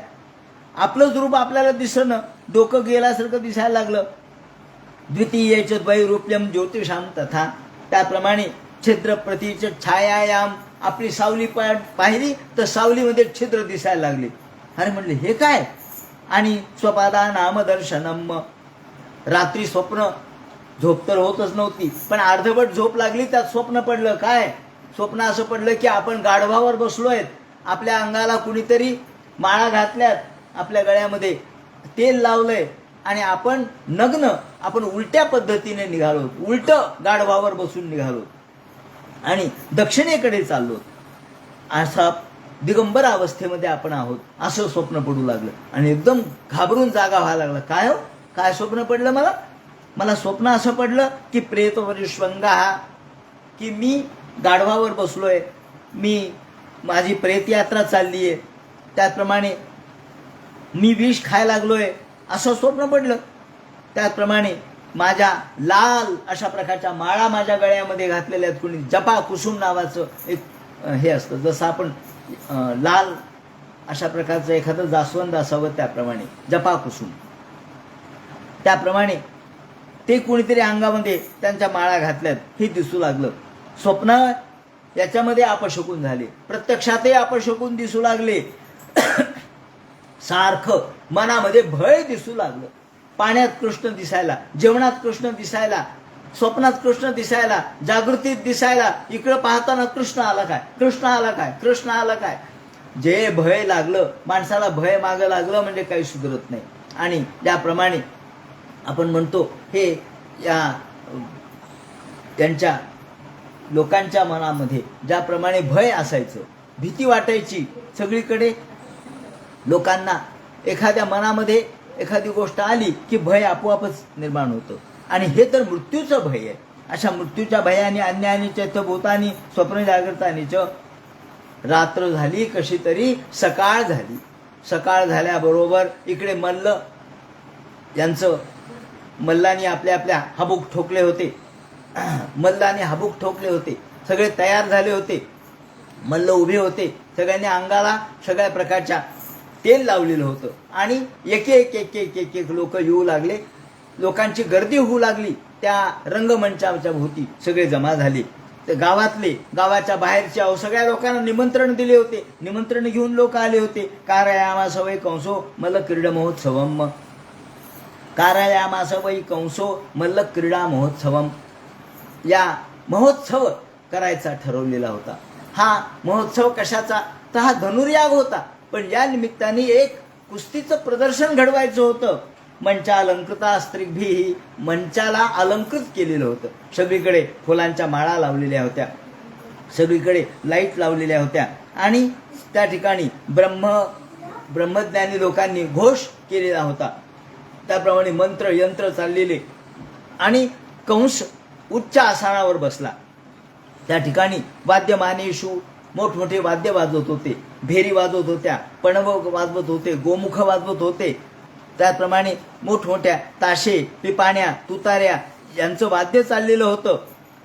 आपलंच रूप आपल्याला दिसणं, डोकं गेल्यासारखं दिसायला लागलं. द्वितीयच वैरूप्यम ज्योतिषाम तथा. त्याप्रमाणे छिद्र प्रतीच छायायाम. आपली सावली पाहिली तर सावलीमध्ये छिद्र दिसायला लागले. अरे म्हणले हे काय? आणि स्वपादा नामदर्शनम. रात्री स्वप्न, झोप तर होतच नव्हती, पण अर्धवट झोप लागली, त्यात स्वप्न पडलं. काय स्वप्न? असं पडलं की आपण गाढवावर बसलोय, आपल्या अंगाला कुणीतरी माळा घातल्यात, आपल्या गळ्यामध्ये तेल लावलंय, आणि आपण नग्न, आपण उलट्या पद्धतीने निघालो, उलट गाढवावर बसून निघालो आणि दक्षिणेकडे चाललो. असा दिगंबर अवस्थेमध्ये आपण आहोत, असं स्वप्न पडू लागलं. आणि एकदम घाबरून जागा व्हायला लागला. काय हो, काय स्वप्न पडलं मला? मला स्वप्न असं पडलं की प्रेतवरिष्वंगा, की मी गाढवावर बसलोय, माझी प्रेतयात्रा चालली आहे, त्याचप्रमाणे मी विष खायला लागलोय, असं स्वप्न पडलं. त्याचप्रमाणे माझ्या लाल अशा प्रकारच्या माळा माझ्या गळ्यामध्ये घातलेल्या आहेत. कुणी जपा कुसुम नावाचं एक हे असतं, जसं आपण लाल अशा प्रकारचं एखादं जास्वंद असावं त्याप्रमाणे जपा कुसुम, त्याप्रमाणे ते कोणीतरी अंगामध्ये त्यांच्या माळा घातल्यात हे दिसू लागलं. स्वप्न याच्यामध्ये अपशकुन झाले, प्रत्यक्षातही अपशकुन दिसू लागले. सारखं मनामध्ये भय दिसू लागलं. पाण्यात कृष्ण दिसायला, जेवणात कृष्ण दिसायला, स्वप्नात कृष्ण दिसायला, जागृतीत दिसायला. इकडं पाहताना कृष्ण आला काय, कृष्ण आला काय, कृष्ण आला काय. जे भय लागलं माणसाला, भय मागं लागलं म्हणजे काही सुधरत नाही. आणि ज्याप्रमाणे आपण म्हणतो हे त्यांच्या लोकांच्या मनामध्ये ज्याप्रमाणे भय असायचं, भीती वाटायची सगळीकडे लोकांना, एखाद्या मनामध्ये एखादी गोष्ट आली की भय आपोआपच निर्माण होतं. आणि हे तर मृत्यूचं भय आहे. अशा मृत्यूच्या भयाने अन्यानी चैत्यभूतानी स्वप्न जागृतानीच. रात्र झाली कशी तरी सकाळ झाली. सकाळ झाल्याबरोबर इकडे मल्लांनी आपल्या आपल्या हाबूक ठोकले होते. मल्लांनी हाबूक ठोकले होते, सगळे तयार झाले होते, मल्ल उभे होते, सगळ्यांनी अंगाला सगळ्या प्रकारच्या तेल लावलेलं होतं. आणि एक एक एक एक एक एक लोक येऊ लागले. लोकांची गर्दी होऊ लागली. त्या रंगमंचाच्या भोवती सगळे जमा झाले. तर गावाच्या बाहेरच्या सगळ्या लोकांना निमंत्रण दिले होते. निमंत्रण घेऊन लोक आले होते. कारयामास वै कंसो मल्ल क्रीडा महोत्सवम, कारयामास वै कंसो मल्ल क्रीडा महोत्सवम. या महोत्सव करायचा ठरवलेला होता. हा महोत्सव कशाचा? तर हा धनुर्याग होता. पण या निमित्ताने एक कुस्तीचं प्रदर्शन घडवायचं होतं. मंचालंकृता स्त्रीभी, मंचाला अलंकृत केलेलं होतं. सगळीकडे फुलांच्या माळा लावलेल्या होत्या, सगळीकडे लाईट लावलेल्या होत्या आणि त्या ठिकाणी ब्रह्मज्ञानी लोकांनी घोष केलेला होता. त्याप्रमाणे मंत्र यंत्र चाललेले आणि कंस उच्च आसनावर बसला. त्या ठिकाणी वाद्यमानेषु मोठमोठे वाद्य वाजवत होते, भेरी वाजवत होत्या, पणव वाजवत होते, गोमुख वाजवत होते. त्याप्रमाणे मोठमोठ्या ताशे, पिपाण्या, तुताऱ्या यांचं वाद्य चाललेलं होतं.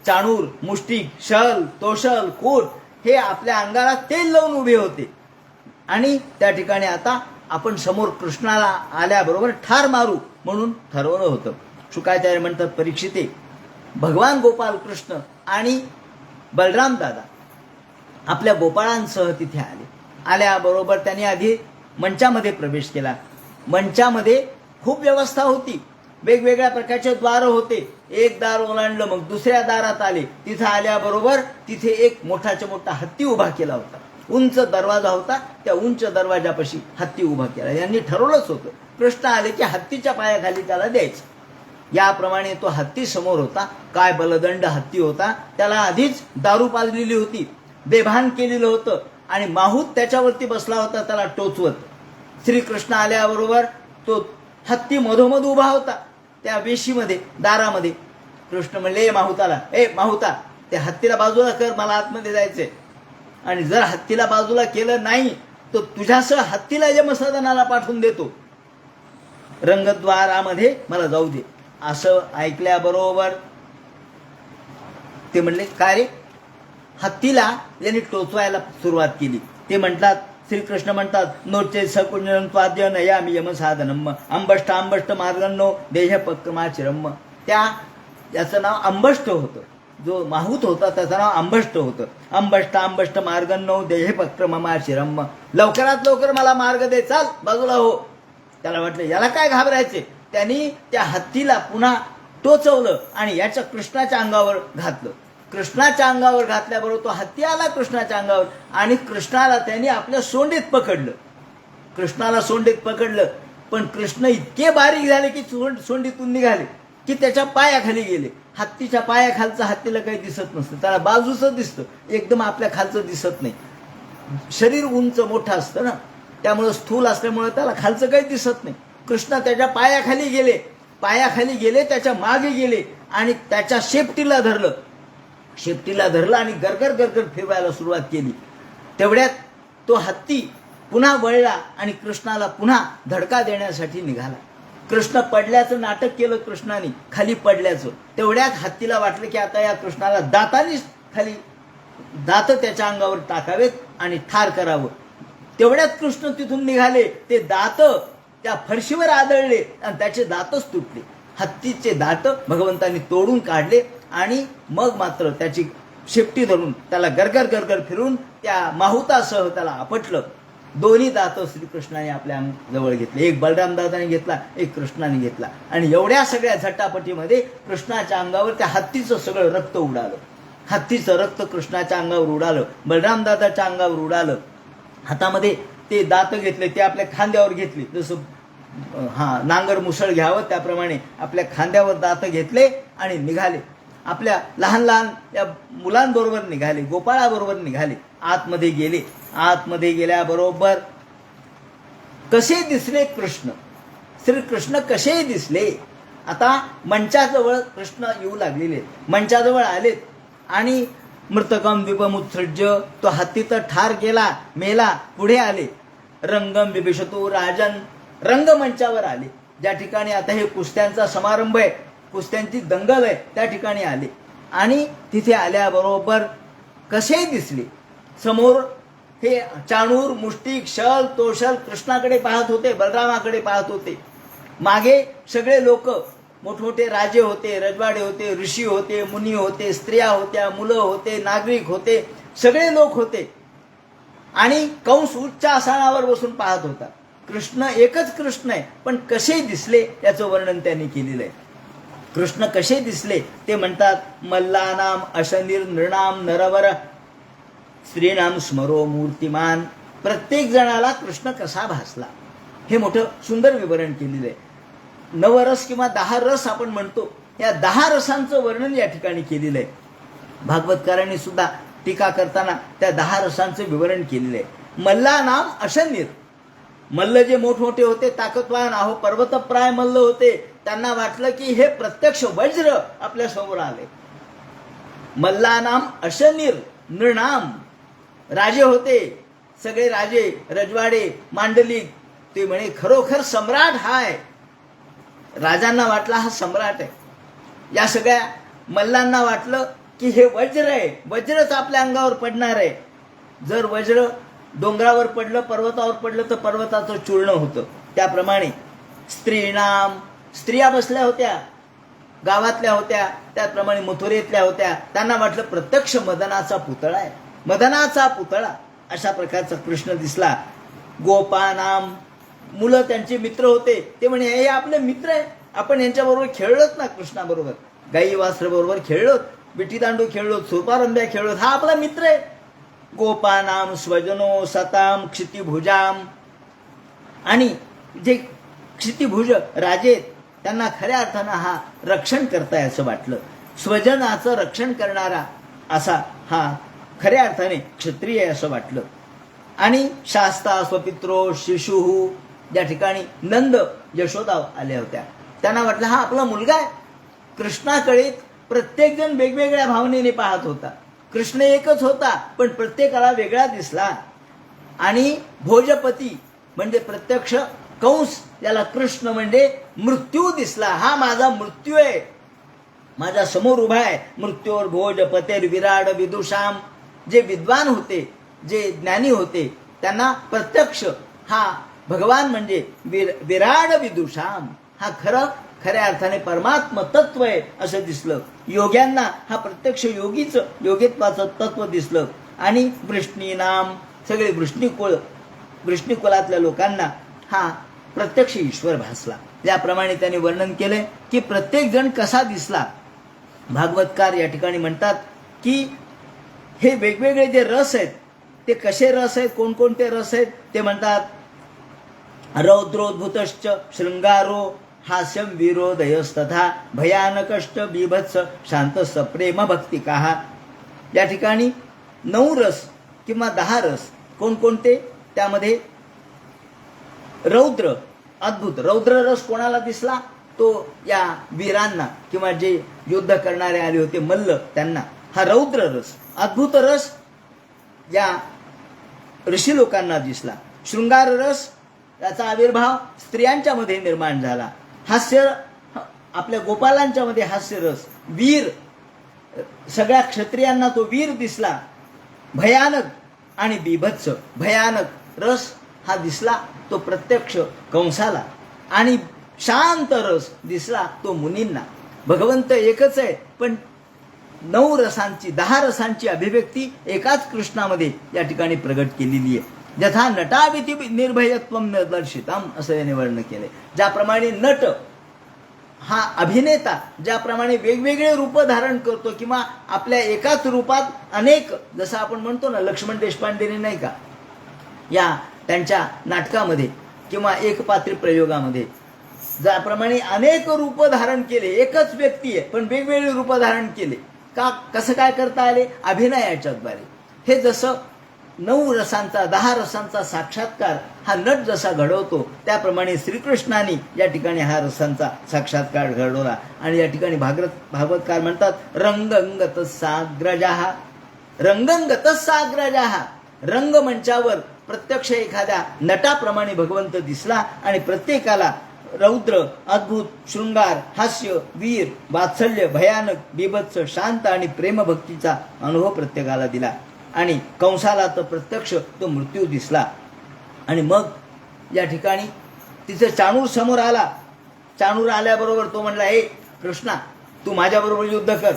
चाणूर, मुष्टिक, शल, तोशल, कूट हे आपल्या अंगाला तेल लावून उभे होते. आणि त्या ठिकाणी आता आपण समोर कृष्णाला आल्याबरोबर ठार मारू म्हणून ठरवलं होतं. शुकाचार्य म्हणतात, परीक्षिते, भगवान गोपाल कृष्ण आणि बलराम दादा आपल्या गोपाळांसह तिथे आले. आल्याबरोबर त्यांनी आधी मंचामध्ये प्रवेश केला. मंचामध्ये खूप व्यवस्था होती. वेगवेगळ्या प्रकारचे द्वार होते. एक दार ओलांडलं, मग दुसऱ्या दारात आले. तिथं आल्याबरोबर तिथे एक मोठाच्या मोठा हत्ती उभा केला होता. उंच दरवाजा होता. त्या उंच दरवाजापाशी हत्ती उभा केला. यांनी ठरवलंच होतं, कृष्ण आले की हत्तीच्या पायाखाली त्याला द्यायचं. याप्रमाणे तो हत्ती समोर होता. काय बलदंड हत्ती होता. त्याला आधीच दारू पाजलेली होती, बेभान केलेलं होतं आणि माहूत त्याच्यावरती बसला होता त्याला टोचवत. श्रीकृष्ण आल्याबरोबर तो हत्ती मधोमध उभा होता त्या वेशीमध्ये, दारामध्ये. कृष्ण म्हणले माहुताला, ए माहुता, त्या हत्तीला बाजूला कर, मला आतमध्ये जायचंय. आणि जर हत्तीला बाजूला केलं नाही तर तुझ्यासह हत्तीला यमसदनाला पाठवून देतो, रंगद्वारामध्ये मला जाऊ दे. असं ऐकल्याबरोबर ते म्हणले, काय रे? हत्तीला यांनी टोचवायला सुरुवात केली. ते म्हणतात, श्रीकृष्ण म्हणतात, नोचे सकुंजन स्वाद्य नयामी यमसाधनम अंबष्ट मार्गन्नो देह पक्रमाचिरम. त्या याचं नाव अंबष्ट होतं. जो माहूत होता त्याचं नाव अंबष्ट होतं. अंबष्ट मार्गन्नो देह पक्रमाचिरम. लवकरात लवकर मला मार्ग दे, चाल बाजूला हो. त्याला वाटलं याला काय घाबरायचे. त्यांनी त्या हत्तीला पुन्हा टोचवलं आणि याच्या कृष्णाच्या अंगावर घातलं. कृष्णाच्या अंगावर घातल्याबरोबर तो हत्ती आला कृष्णाच्या अंगावर आणि कृष्णाला त्यांनी आपल्या सोंडीत पकडलं. कृष्णाला सोंडीत पकडलं, पण कृष्ण इतके बारीक झाले की सोंडीतून निघाले की त्याच्या पायाखाली गेले. हत्तीच्या पायाखालचं हत्तीला काही दिसत नसतं, त्याला बाजूचं दिसतं, एकदम आपल्या खालचं दिसत नाही. शरीर उंच मोठं असतं ना, त्यामुळे स्थूल असल्यामुळे त्याला खालचं काही दिसत नाही. कृष्ण त्याच्या पायाखाली गेले, त्याच्या मागे गेले आणि त्याच्या शेपटीला धरलं आणि गरगर गरगर फिरवायला सुरुवात केली. तेवढ्यात तो हत्ती पुन्हा वळला आणि कृष्णाला पुन्हा धडका देण्यासाठी निघाला. कृष्ण पडल्याचं नाटक केलं कृष्णाने, खाली पडल्याचं. तेवढ्यात हत्तीला वाटलं की आता या कृष्णाला दातानेच खाली दात त्याच्या अंगावर टाकावेत आणि ठार करावं. तेवढ्यात कृष्ण तिथून निघाले. ते दात त्या फरशीवर आदळले आणि त्याचे दातच तुटले. हत्तीचे दात भगवंतांनी तोडून काढले आणि मग मात्र त्याची शेपटी धरून त्याला गरगर गरगर फिरून त्या माहुतासह त्याला आपटलं. दोन्ही दात श्रीकृष्णाने आपल्या जवळ घेतले. एक बलराम दादाने घेतला, एक कृष्णाने घेतला. आणि एवढ्या सगळ्या झटापटीमध्ये कृष्णाच्या अंगावर त्या हत्तीचं सगळं रक्त उडालं. हत्तीचं रक्त कृष्णाच्या अंगावर उडालं, बलराम दादाच्या अंगावर उडालं. हातामध्ये ते दात घेतले, ते आपल्या खांद्यावर घेतले. जसं नांगर मुसळ घ्यावं त्याप्रमाणे आपल्या खांद्यावर दात घेतले आणि निघाले. आपल्या लहान लहान या मुलांबरोबर निघाले, गोपाळाबरोबर निघाले. आतमध्ये गेले. आतमध्ये गेल्याबरोबर कसे दिसले कृष्ण, श्रीकृष्ण कसे दिसले. आता मंचाजवळ कृष्ण येऊ लागलेले, मंचाजवळ आलेत आणि मृतकम विपमुत्सृज्य, तो हत्ती तर ठार गेला, मेला. पुढे आले. रंगम विभिषतो राजन, रंगमंचावर आले. ज्या ठिकाणी आता हे कुस्त्यांचा समारंभ आहे, कुस्त्यांची दंगल आहे, त्या ठिकाणी आले. आणि तिथे आल्याबरोबर कसे दिसले. समोर हे चाणूर, मुष्टिक, शल, तोशल कृष्णाकडे पाहत होते, बलरामाकडे पाहत होते. मागे सगळे लोक मोठमोठे राजे होते, रजवाडे होते, ऋषी होते, मुनी होते, स्त्रिया होत्या, मुलं होते, नागरिक होते, सगळे लोक होते. आणि कंस उच्च आसनावर बसून पाहत होता. कृष्ण एकच कृष्ण आहे, पण कसे दिसले याचं वर्णन त्यांनी केलेलं आहे. कृष्ण कसे दिसले ते म्हणतात, मल्लानाम अशनिर नृणाम नरवर स्त्रीणाम स्मरो मूर्तिमान. प्रत्येक जणाला कृष्ण कसा भासला हे मोठं सुंदर विवरण केलेलं आहे. नवरस किंवा 10 रस आपण म्हणतो, या 10 रसांचं वर्णन या ठिकाणी केलेलं आहे. भागवतकारांनी सुद्धा टीका करताना त्या 10 रसांचं विवरण केलेलं आहे. मल्लानाम अशनिर, मल्ल जे मोठमोठे होते, ताकदवान, अहो पर्वतप्राय मल्ल होते, त्यांना वाटलं की हे प्रत्यक्ष वज्र आपल्या समोर आले. मल्लानाम अशनिर नृणाम, राजे होते, सगळे राजे, रजवाडे, मांडलिक, ते म्हणे खरोखर सम्राट हा आहे. राजांना वाटला हा सम्राट आहे. या सगळ्या मल्लांना वाटलं की हे वज्र आहे, वज्रच आपल्या अंगावर पडणार आहे. जर वज्र डोंगरावर पडलं, पर्वतावर पडलं तर पर्वताचं चूर्ण होतं. त्याप्रमाणे स्त्रीणाम, स्त्रिया बसल्या होत्या, गावातल्या होत्या, त्याप्रमाणे मथुरेतल्या होत्या. त्यांना वाटलं प्रत्यक्ष मदनाचा पुतळा आहे, मदनाचा पुतळा. अशा प्रकारचा कृष्ण दिसला. गोपानाम, मुलं त्यांचे मित्र होते, ते म्हणे हे आपले मित्र आहे, आपण यांच्याबरोबर खेळलोत ना, कृष्णाबरोबर गाई वासर बरोबर खेळलोत, विटीदांडू खेळलोत, सोपारंब्या खेळलोत, हा आपला मित्र आहे. गोपानाम स्वजनो सताम क्षितिभुजाम, आणि जे क्षितिभुज राजे त्यांना खऱ्या अर्थानं हा रक्षण करताय असं वाटलं. स्वजनाचं रक्षण करणारा असा हा खऱ्या अर्थाने क्षत्रिय आहे असं वाटलं. आणि शास्ता स्वपित्रो शिशुहू, ज्या ठिकाणी नंद यशोदा आल्या होत्या, त्यांना वाटलं हा आपला मुलगा आहे. कृष्णाकडे प्रत्येक जण वेगवेगळ्या भावनेने पाहत होता. कृष्ण एकच होता, पण प्रत्येकाला वेगळा दिसला. आणि भोजपती म्हणजे प्रत्यक्ष कंस, याला कृष्ण म्हणजे मृत्यू दिसला. हा माझा मृत्यू आहे, माझ्या समोर उभा आहे. मृत्यूवर भोजपतेर विराड विदुषाम, जे विद्वान होते, जे ज्ञानी होते, त्यांना प्रत्यक्ष हा भगवान म्हणजे विराड विदुषाम, हा खऱ्या अर्थाने परमात्म तत्व आहे असं दिसलं. योग्यांना हा प्रत्यक्ष योगित्वाचं तत्व दिसलं. आणि वृष्णीनाम, सगळे वृष्णीकुलातल्या लोकांना हा प्रत्यक्ष ईश्वर भासला. ज्याप्रमाणे त्यांनी वर्णन केले की प्रत्येक जण कसा दिसला. भागवतकार या ठिकाणी म्हणतात की हे वेगवेगळे जे रस आहेत ते कसे रस आहेत, कोणकोणते रस आहेत ते म्हणतात. रौद्रोद्भुतश्च शृंगारो हास्यम विरोधयस्तथा भयानकश्च बीभत्स शांतस प्रेम भक्तिकाः. या ठिकाणी 9 रस किंवा 10 रस कोणकोणते, त्यामध्ये रौद्र, अद्भुत. रौद्र रस कोणाला दिसला, तो या वीरांना किंवा जे युद्ध करणारे आले होते मल्ल, त्यांना हा रौद्र रस, अद्भुत रस या ऋषी लोकांना दिसला. शृंगार रस, त्याचा आविर्भाव स्त्रियांच्या मध्ये निर्माण झाला. हास्य, आपल्या गोपालांच्या मध्ये हास्य रस. वीर, सगळ्या क्षत्रियांना तो वीर दिसला. भयानक आणि बीभत्स, भयानक रस हा दिसला तो प्रत्यक्ष कंसाला. आणि शांत रस दिसला तो मुनींना. भगवंत एकच आहे, पण 9 रसांची, 10 रसांची अभिव्यक्ती एकाच कृष्णामध्ये या ठिकाणी प्रगट केलेली आहे. यथा नटाविती निर्भयत्वम दर्शितम असं याने वर्णन केले. ज्याप्रमाणे नट हा अभिनेता ज्याप्रमाणे वेगवेगळे रूप धारण करतो किंवा आपल्या एकाच रूपात अनेक, जसं आपण म्हणतो ना, लक्ष्मण देशपांडेने नाही का या त्यांच्या नाटकामध्ये किंवा एकपात्री प्रयोगामध्ये ज्याप्रमाणे अनेक रूप धारण केले, एकच व्यक्ती आहे पण वेगवेगळे रूप धारण केले. का, कसं काय करता आले? अभिनयाच्या द्वारे. हे जसं 9 रसांचा, 10 रसांचा साक्षात्कार हा नट जसा घडवतो, त्याप्रमाणे श्रीकृष्णाने या ठिकाणी हा रसांचा साक्षात्कार घडवला. आणि या ठिकाणी भागवतकार म्हणतात रंगंगत साग्रजाः, रंगंगत साग्रजाः, रंगमंचावर प्रत्यक्ष एखाद्या नटाप्रमाणे भगवंत दिसला आणि प्रत्येकाला रौद्र, अद्भुत, शृंगार, हास्य, वीर, वात्सल्य, भयानक, बीभत्स, शांत आणि प्रेमभक्तीचा अनुभव प्रत्येकाला दिला. आणि कंसाला तर प्रत्यक्ष तो मृत्यू दिसला. आणि मग या ठिकाणी तिथे चाणूर समोर आला. चाणूर आल्याबरोबर तो म्हणला, हे कृष्णा तू माझ्याबरोबर युद्ध कर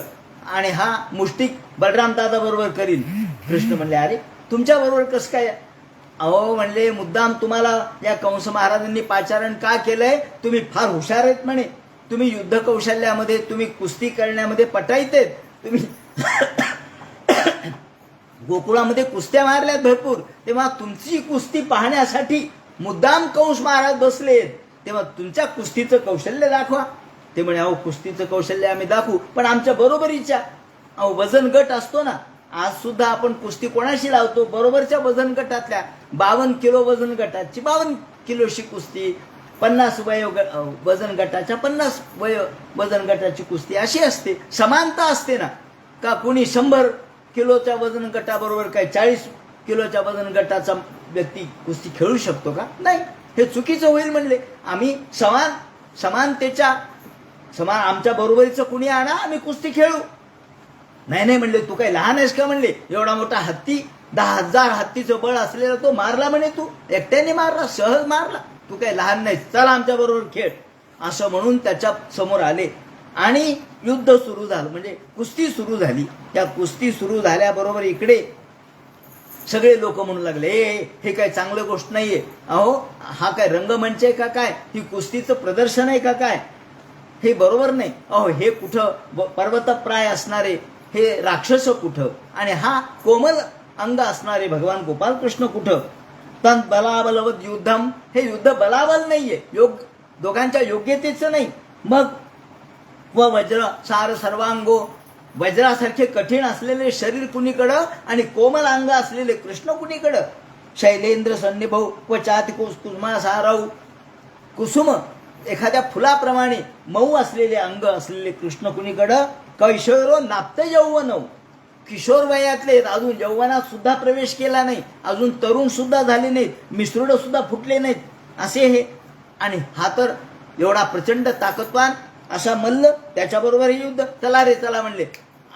आणि हा मुष्टिक बलराम दादा बरोबर करील. कृष्ण म्हणले, अरे तुमच्या बरोबर कसं काय? अहो म्हणले, मुद्दाम तुम्हाला या कंस महाराजांनी पाचारण का केलंय? तुम्ही फार हुशार आहेत म्हणे, तुम्ही युद्ध कौशल्यामध्ये, तुम्ही कुस्ती करण्यामध्ये पटाईत आहेत, तुम्ही गोकुळामध्ये कुस्त्या मारल्यात भरपूर, तेव्हा तुमची कुस्ती पाहण्यासाठी मुद्दाम कंस महाराज बसलेत, तेव्हा तुमच्या कुस्तीचं कौशल्य दाखवा. ते म्हणे, अहो कुस्तीचं कौशल्य आम्ही दाखवू, पण आमच्या बरोबरीच्या. अहो वजन गट असतो ना, आज सुद्धा आपण कुस्ती कोणाशी लावतो? बरोबरच्या वजन गटातल्या. 52 किलो वजन गटाची 52 किलोशी कुस्ती, 50 वजन गटाच्या 50 वजन गटाची कुस्ती अशी असते. समानता असते ना. का कोणी 100 किलोच्या वजन गटाबरोबर काय 40 किलोच्या वजन गटाचा व्यक्ती कुस्ती खेळू शकतो का? नाही, हे चुकीचं होईल. म्हणले, आम्ही समानतेच्या समान आमच्या बरोबरीचं कुणी आणा, आम्ही कुस्ती खेळू. नाही म्हणले, तू काही लहान आहेस का? म्हणले, एवढा मोठा हत्ती, 10,000 हत्तीचं बळ असलेला तो मारला म्हणे, तू एकट्याने मारला, सहज मारला, तू काही लहान नाही, चला आमच्या बरोबर खेळ. असं म्हणून त्याच्या समोर आले आणि युद्ध सुरू झालं, म्हणजे कुस्ती सुरू झाली. त्या कुस्ती सुरू झाल्याबरोबर इकडे सगळे लोक म्हणू लागले, हे काय चांगली गोष्ट नाहीये. अहो हा काय रंगमंच आहे का काय? ही कुस्तीचं प्रदर्शन आहे का काय? हे बरोबर नाही. अहो हे कुठं पर्वतप्राय असणारे हे राक्षस कुठं, आणि हा कोमल अंग असणारे भगवान गोपाल कृष्ण कुठं? तन बलाबलवत युद्धम, हे युद्ध बलाबल नाहीये, दोघांच्या योग्यतेचं नाही. मग व वज्र सार सर्वांगो, वज्रासारखे कठीण असलेले शरीर कुणीकडं आणि कोमल अंग असलेले कृष्ण कुणीकडं? शैलेंद्र सन्निभव व चाती कुसुमा साराऊ, कुसुम एखाद्या फुलाप्रमाणे मऊ असलेले अंग असलेले कृष्ण कुणीकडं? कैशोरो नाप्त यौवनव, किशोर वयातले, अजून यौवनात सुद्धा प्रवेश केला नाही, अजून तरुण सुद्धा झाले नाहीत, मिसरूड सुद्धा फुटले नाहीत, असे हे. आणि हा तर एवढा प्रचंड ताकदवान असा मल्ल, त्याच्याबरोबर हे युद्ध. चला रे चला म्हणले,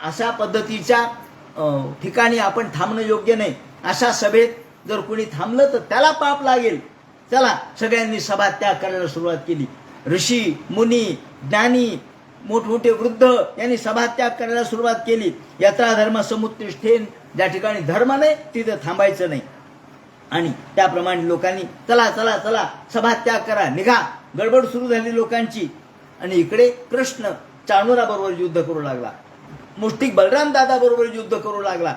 अशा पद्धतीच्या ठिकाणी आपण थांबणं योग्य नाही. अशा सभेत जर कोणी थांबलं तर त्याला पाप लागेल. चला, सगळ्यांनी सभा त्याग करायला सुरुवात केली. ऋषी मुनी ज्ञानी मोठमोठे वृद्ध यांनी सभात्याग करायला सुरुवात केली. यात्रा धर्म समुत्तिष्ठेन, ज्या ठिकाणी धर्म नाही तिथे थांबायचं नाही. आणि त्याप्रमाणे लोकांनी चला चला चला सभात्याग करा, निघा. गडबड सुरू झाली लोकांची. आणि इकडे कृष्ण चाणूराबरोबर युद्ध करू लागला, मुष्टिक बलराम दादा बरोबर युद्ध करू लागला.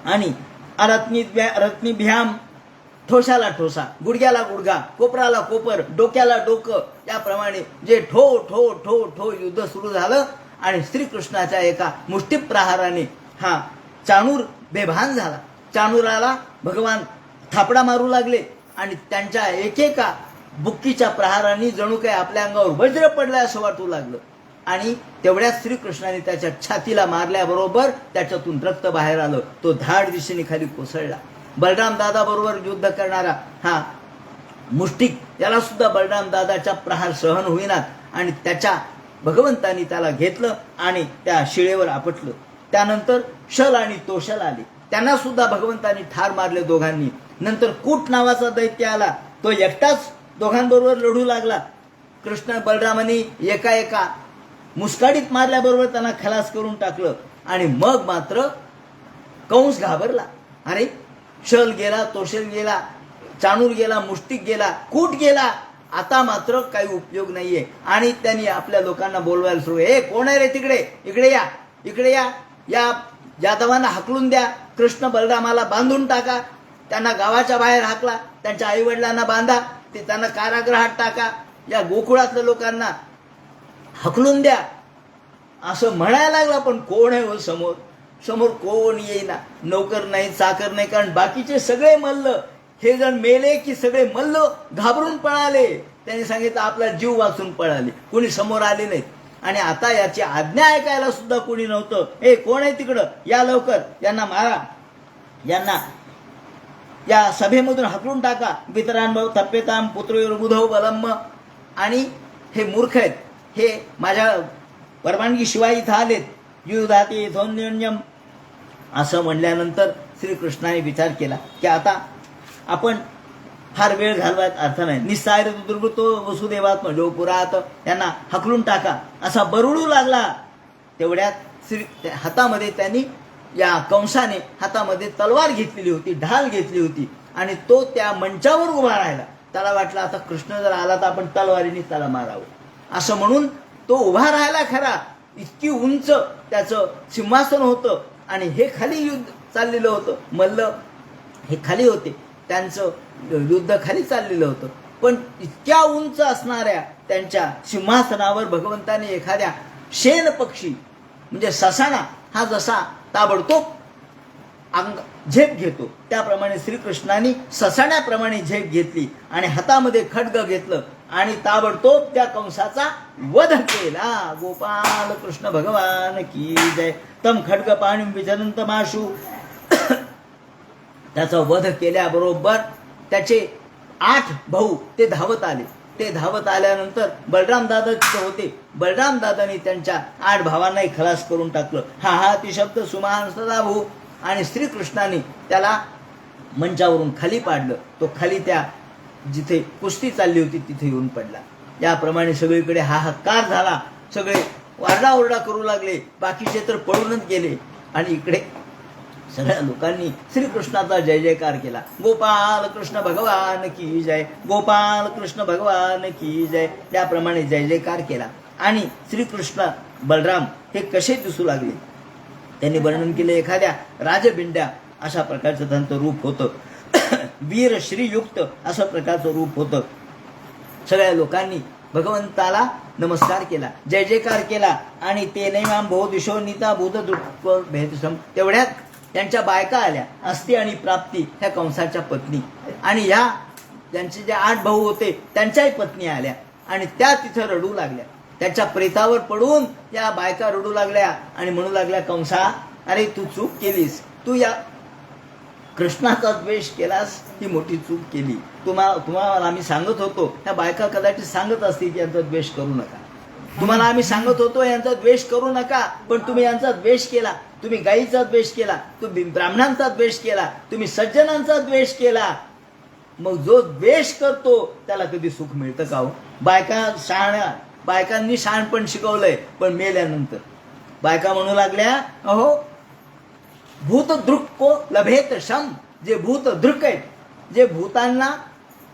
आणि रत्नीभ्याम, ठोशाला ठोसा, गुडघ्याला गुडघा, कोपराला कोपर, डोक्याला डोकं, याप्रमाणे जे ठो ठो ठो ठो युद्ध सुरू झालं. आणि श्रीकृष्णाच्या एका मुष्टी प्रहाराने हा चाणूर बेभान झाला. चाणूराला भगवान थापडा मारू लागले आणि त्यांच्या एकेका बुक्कीच्या प्रहाराने जणू काही आपल्या अंगावर वज्र पडलाय असं वाटू लागलं. आणि तेवढ्याच श्रीकृष्णाने त्याच्या छातीला मारल्याबरोबर त्याच्यातून रक्त बाहेर आलं. तो धाड दिशेने खाली कोसळला. बलराम दादा बरोबर युद्ध करणारा हा मुष्टिक, त्याला सुद्धा बलराम दादाच्या प्रहार सहन होईनात आणि त्याच्या भगवंतानी त्याला घेतलं आणि त्या शिळेवर आपटलं. त्यानंतर शल आणि तोशल आले, त्यांना सुद्धा भगवंतानी ठार मारले दोघांनी. नंतर कूट नावाचा दैत्य आला, तो एकटाच दोघांबरोबर लढू लागला. कृष्ण बलरामाने एका मुस्काडीत मारल्याबरोबर त्यांना खलास करून टाकलं. आणि मग मात्र कंस घाबरला. अरे शल गेला, तोशल गेला, चाणूर गेला, मुष्टिक गेला, कूट गेला, आता मात्र काही उपयोग नाहीये. आणि त्यांनी आपल्या लोकांना बोलवायला सुरू, हे कोण आहे रे तिकडे, इकडे या, इकडे या, या यादवांना हाकलून द्या, कृष्ण बलरामाला बांधून टाका. त्यांना गावाच्या बाहेर हाकला, त्यांच्या आई वडिलांना बांधा, ते त्यांना कारागृहात टाका, या गोकुळातल्या लोकांना हकलून द्या, असं म्हणायला लागला. पण कोण आहे हो समोर? समोर कोण येईना, नोकर नाही, चाकर नाही, कारण बाकीचे सगळे मल्ल, हे जण मेले की सगळे मल्ल घाबरून पळाले. त्यांनी सांगितलं आपला जीव वाचून पळाले, कोणी समोर आले नाहीत. आणि आता याची आज्ञा ऐकायला सुद्धा कोणी नव्हतं. हे कोण आहे तिकडं, या लवकर, यांना मारा, यांना या सभेमधून हकलून टाका. वितरांभव थप्पेताम पुत्रोर्बुधव बलम्म. आणि हे मूर्ख आहेत, हे माझ्या परवानगी शिवाय इथं आलेत, युधाते सौन्यम. असं म्हणल्यानंतर श्रीकृष्णाने विचार केला की आता आपण फार वेळ घालवायचा अर्थ नाही. निस्साय दुर्वृत्तो वसुदेवात्म जो पुरात, यांना हकलून टाका असा बरळू लागला. तेवढ्यात हातामध्ये त्यांनी, या कंसाने हातामध्ये तलवार घेतलेली होती, ढाल घेतली होती आणि तो त्या मंचावर उभा राहिला. त्याला वाटलं आता कृष्ण जर आला तर आपण तलवारीने त्याला मारावं असं म्हणून तो उभा राहिला. खरा इतकी उंच त्याचं सिंहासन होतं आणि हे खाली युद्ध चाललेलं होतं. मल्ल हे खाली होते, त्यांचं युद्ध खाली चाललेलं होतं. पण इतक्या उंच असणाऱ्या त्यांच्या सिंहासनावर भगवंताने एखाद्या शेन पक्षी म्हणजे ससाणा हा जसा ताबडतोब झेप घेतो त्याप्रमाणे श्रीकृष्णाने ससाण्याप्रमाणे झेप घेतली आणि हातामध्ये खड्ग घेतलं आणि ताबडतोब त्या कंसाचा वध केला. गोपाल कृष्ण भगवान की जय. तम खड्ग पाणी विचरंत माशू. त्याचा वध केल्याबरोबर त्याचे 8 भाऊ ते धावत आले. ते धावत आल्यानंतर बलराम दादा तिथे होते. बलराम दादानी त्यांच्या 8 भावांनाही खलास करून टाकलं. हा हा ती शब्द सुमान सदा भाऊ. आणि श्रीकृष्णाने त्याला मंचावरून खाली पाडलं. तो खाली त्या जिथे कुस्ती चालली होती तिथे येऊन पडला. याप्रमाणे सगळीकडे हाहाकार झाला. सगळे वारडाओरडा करू लागले. बाकीचे तर पळूनच गेले आणि इकडे सगळ्या लोकांनी श्रीकृष्णाचा जय जयकार केला. गोपाल कृष्ण भगवान की जय, गोपाल कृष्ण भगवान की जय. त्याप्रमाणे जय जयकार केला. आणि श्रीकृष्ण बलराम हे कसे दिसू लागले त्यांनी वर्णन केलं. एखाद्या राजबिंड्या अशा प्रकारचं त्यांचं रूप होतं. वीर श्रीयुक्त असं प्रकारचं रूप होतं. सगळ्या लोकांनी भगवंताला नमस्कार केला, जय जयकार केला. आणि ते नैमाम भो दिशो नीता भूत भेदसम. तेवढ्यात त्यांच्या बायका आल्या, अस्ती आणि प्राप्ती ह्या कंसाच्या पत्नी. आणि ह्या त्यांचे जे 8 भाऊ होते त्यांच्याही पत्नी आल्या आणि त्या तिथं रडू लागल्या. त्याच्या प्रेतावर पडून या बायका रडू लागल्या आणि म्हणू लागल्या, कंसा अरे तू चूक केलीस, तू या कृष्णाचा द्वेष केलास, ही मोठी चूक केली. तुम्हाला आम्ही सांगत होतो, त्या बायका कदाचित सांगत असतील यांचा द्वेष करू नका. तुम्हाला आम्ही सांगत होतो यांचा द्वेष करू नका, पण तुम्ही यांचा द्वेष केला. तुम्ही गायीचा द्वेष केला, तुम्ही ब्राह्मणांचा द्वेष केला, तुम्ही सज्जनांचा द्वेष केला. मग जो द्वेष करतो त्याला कधी सुख मिळतं का हो? बायकांनी शहाणपण शिकवलंय, पण मेल्यानंतर बायका म्हणू लागल्या, अहो भूतदृक् को लभेत शम. जे भूतदृक् आहेत, जे भूतांना,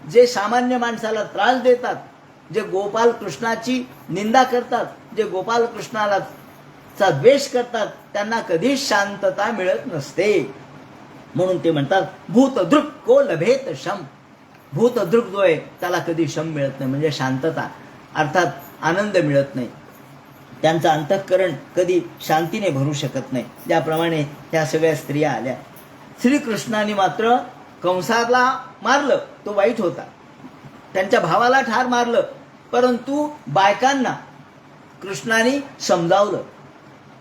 जे सामान्य माणसाला त्रास देतात, जे गोपाल कृष्णाची निंदा करतात, जे गोपाल कृष्णाला चा द्वेष करतात, त्यांना कधीच शांतता मिळत नसते. म्हणून ते म्हणतात भूतदृक् को लभेत शम. भूतदृक् जो आहे त्याला कधी शम मिळत नाही, म्हणजे शांतता अर्थात आनंद मिळत नाही. त्यांचं अंतःकरण कधी शांतीने भरू शकत नाही. त्याप्रमाणे त्या सगळ्या स्त्रिया आल्या. श्रीकृष्णाने मात्र कंसाला मारलं, तो वाईट होता. त्यांच्या भावाला ठार मारलं, परंतु बायकांना कृष्णाने समजावलं,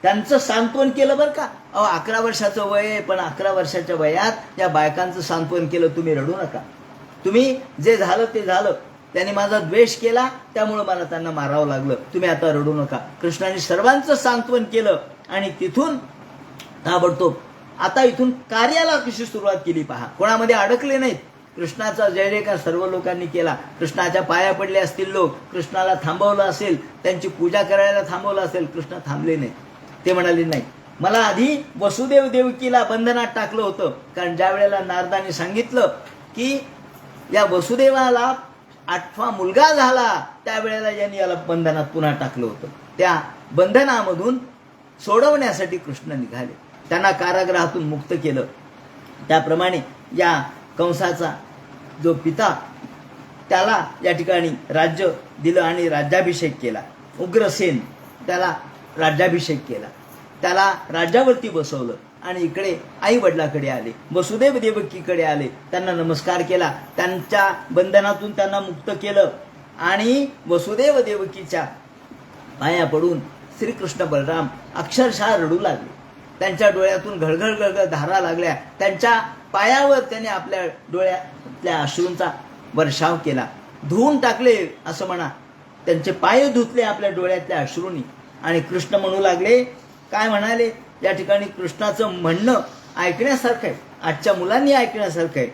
त्यांचं सांत्वन केलं. बरं का, 11 वर्षाचं वय आहे, पण 11 वर्षाच्या वयात या बायकांचं सांत्वन केलं. तुम्ही रडू नका, तुम्ही जे झालं ते झालं, त्यांनी माझा द्वेष केला त्यामुळे मला त्यांना मारावं लागलं, तुम्ही आता रडू नका. कृष्णाने सर्वांचं सांत्वन केलं आणि तिथून ताबडतोब आता इथून कार्याला कशी सुरुवात केली पहा. कोणामध्ये अडकले नाहीत. कृष्णाचा जय जयकार सर्व लोकांनी केला. कृष्णाच्या पाया पडले असतील लोक, कृष्णाला थांबवलं असेल, त्यांची पूजा करायला थांबवलं असेल, कृष्ण थांबले नाही. ते म्हणाले नाही, मला आधी वसुदेव देवकीला बंधनात टाकलं होतं. कारण ज्या वेळेला नारदाने सांगितलं की या वसुदेवाला 8वा मुलगा झाला, त्यावेळेला यांनी याला बंधनात पुन्हा टाकलं होतं. त्या बंधनामधून सोडवण्यासाठी कृष्ण निघाले, त्यांना कारागृहातून मुक्त केलं. त्याप्रमाणे या कंसाचा जो पिता, त्याला या ठिकाणी राज्य दिलं आणि राज्याभिषेक केला. उग्रसेन त्याला राज्याभिषेक केला, त्याला राज्यावरती बसवलं आणि इकडे आई वडिलाकडे आले, वसुदेव देवकीकडे आले, त्यांना नमस्कार केला, त्यांच्या बंधनातून त्यांना मुक्त केलं आणि वसुदेव देवकीच्या पाया पडून श्रीकृष्ण बलराम अक्षरशः रडू लागले. त्यांच्या डोळ्यातून घळघळ घळघळ धारा लागल्या. त्यांच्या पायावर त्याने आपल्या डोळ्यातल्या अश्रूंचा वर्षाव केला, धुवून टाकले असं म्हणा. त्यांचे पाय धुतले आपल्या डोळ्यातल्या अश्रूंनी. आणि कृष्ण म्हणू लागले, काय म्हणाले या ठिकाणी, कृष्णाचं म्हणणं ऐकण्यासारखं आहे, आजच्या मुलांनी ऐकण्यासारखं आहे.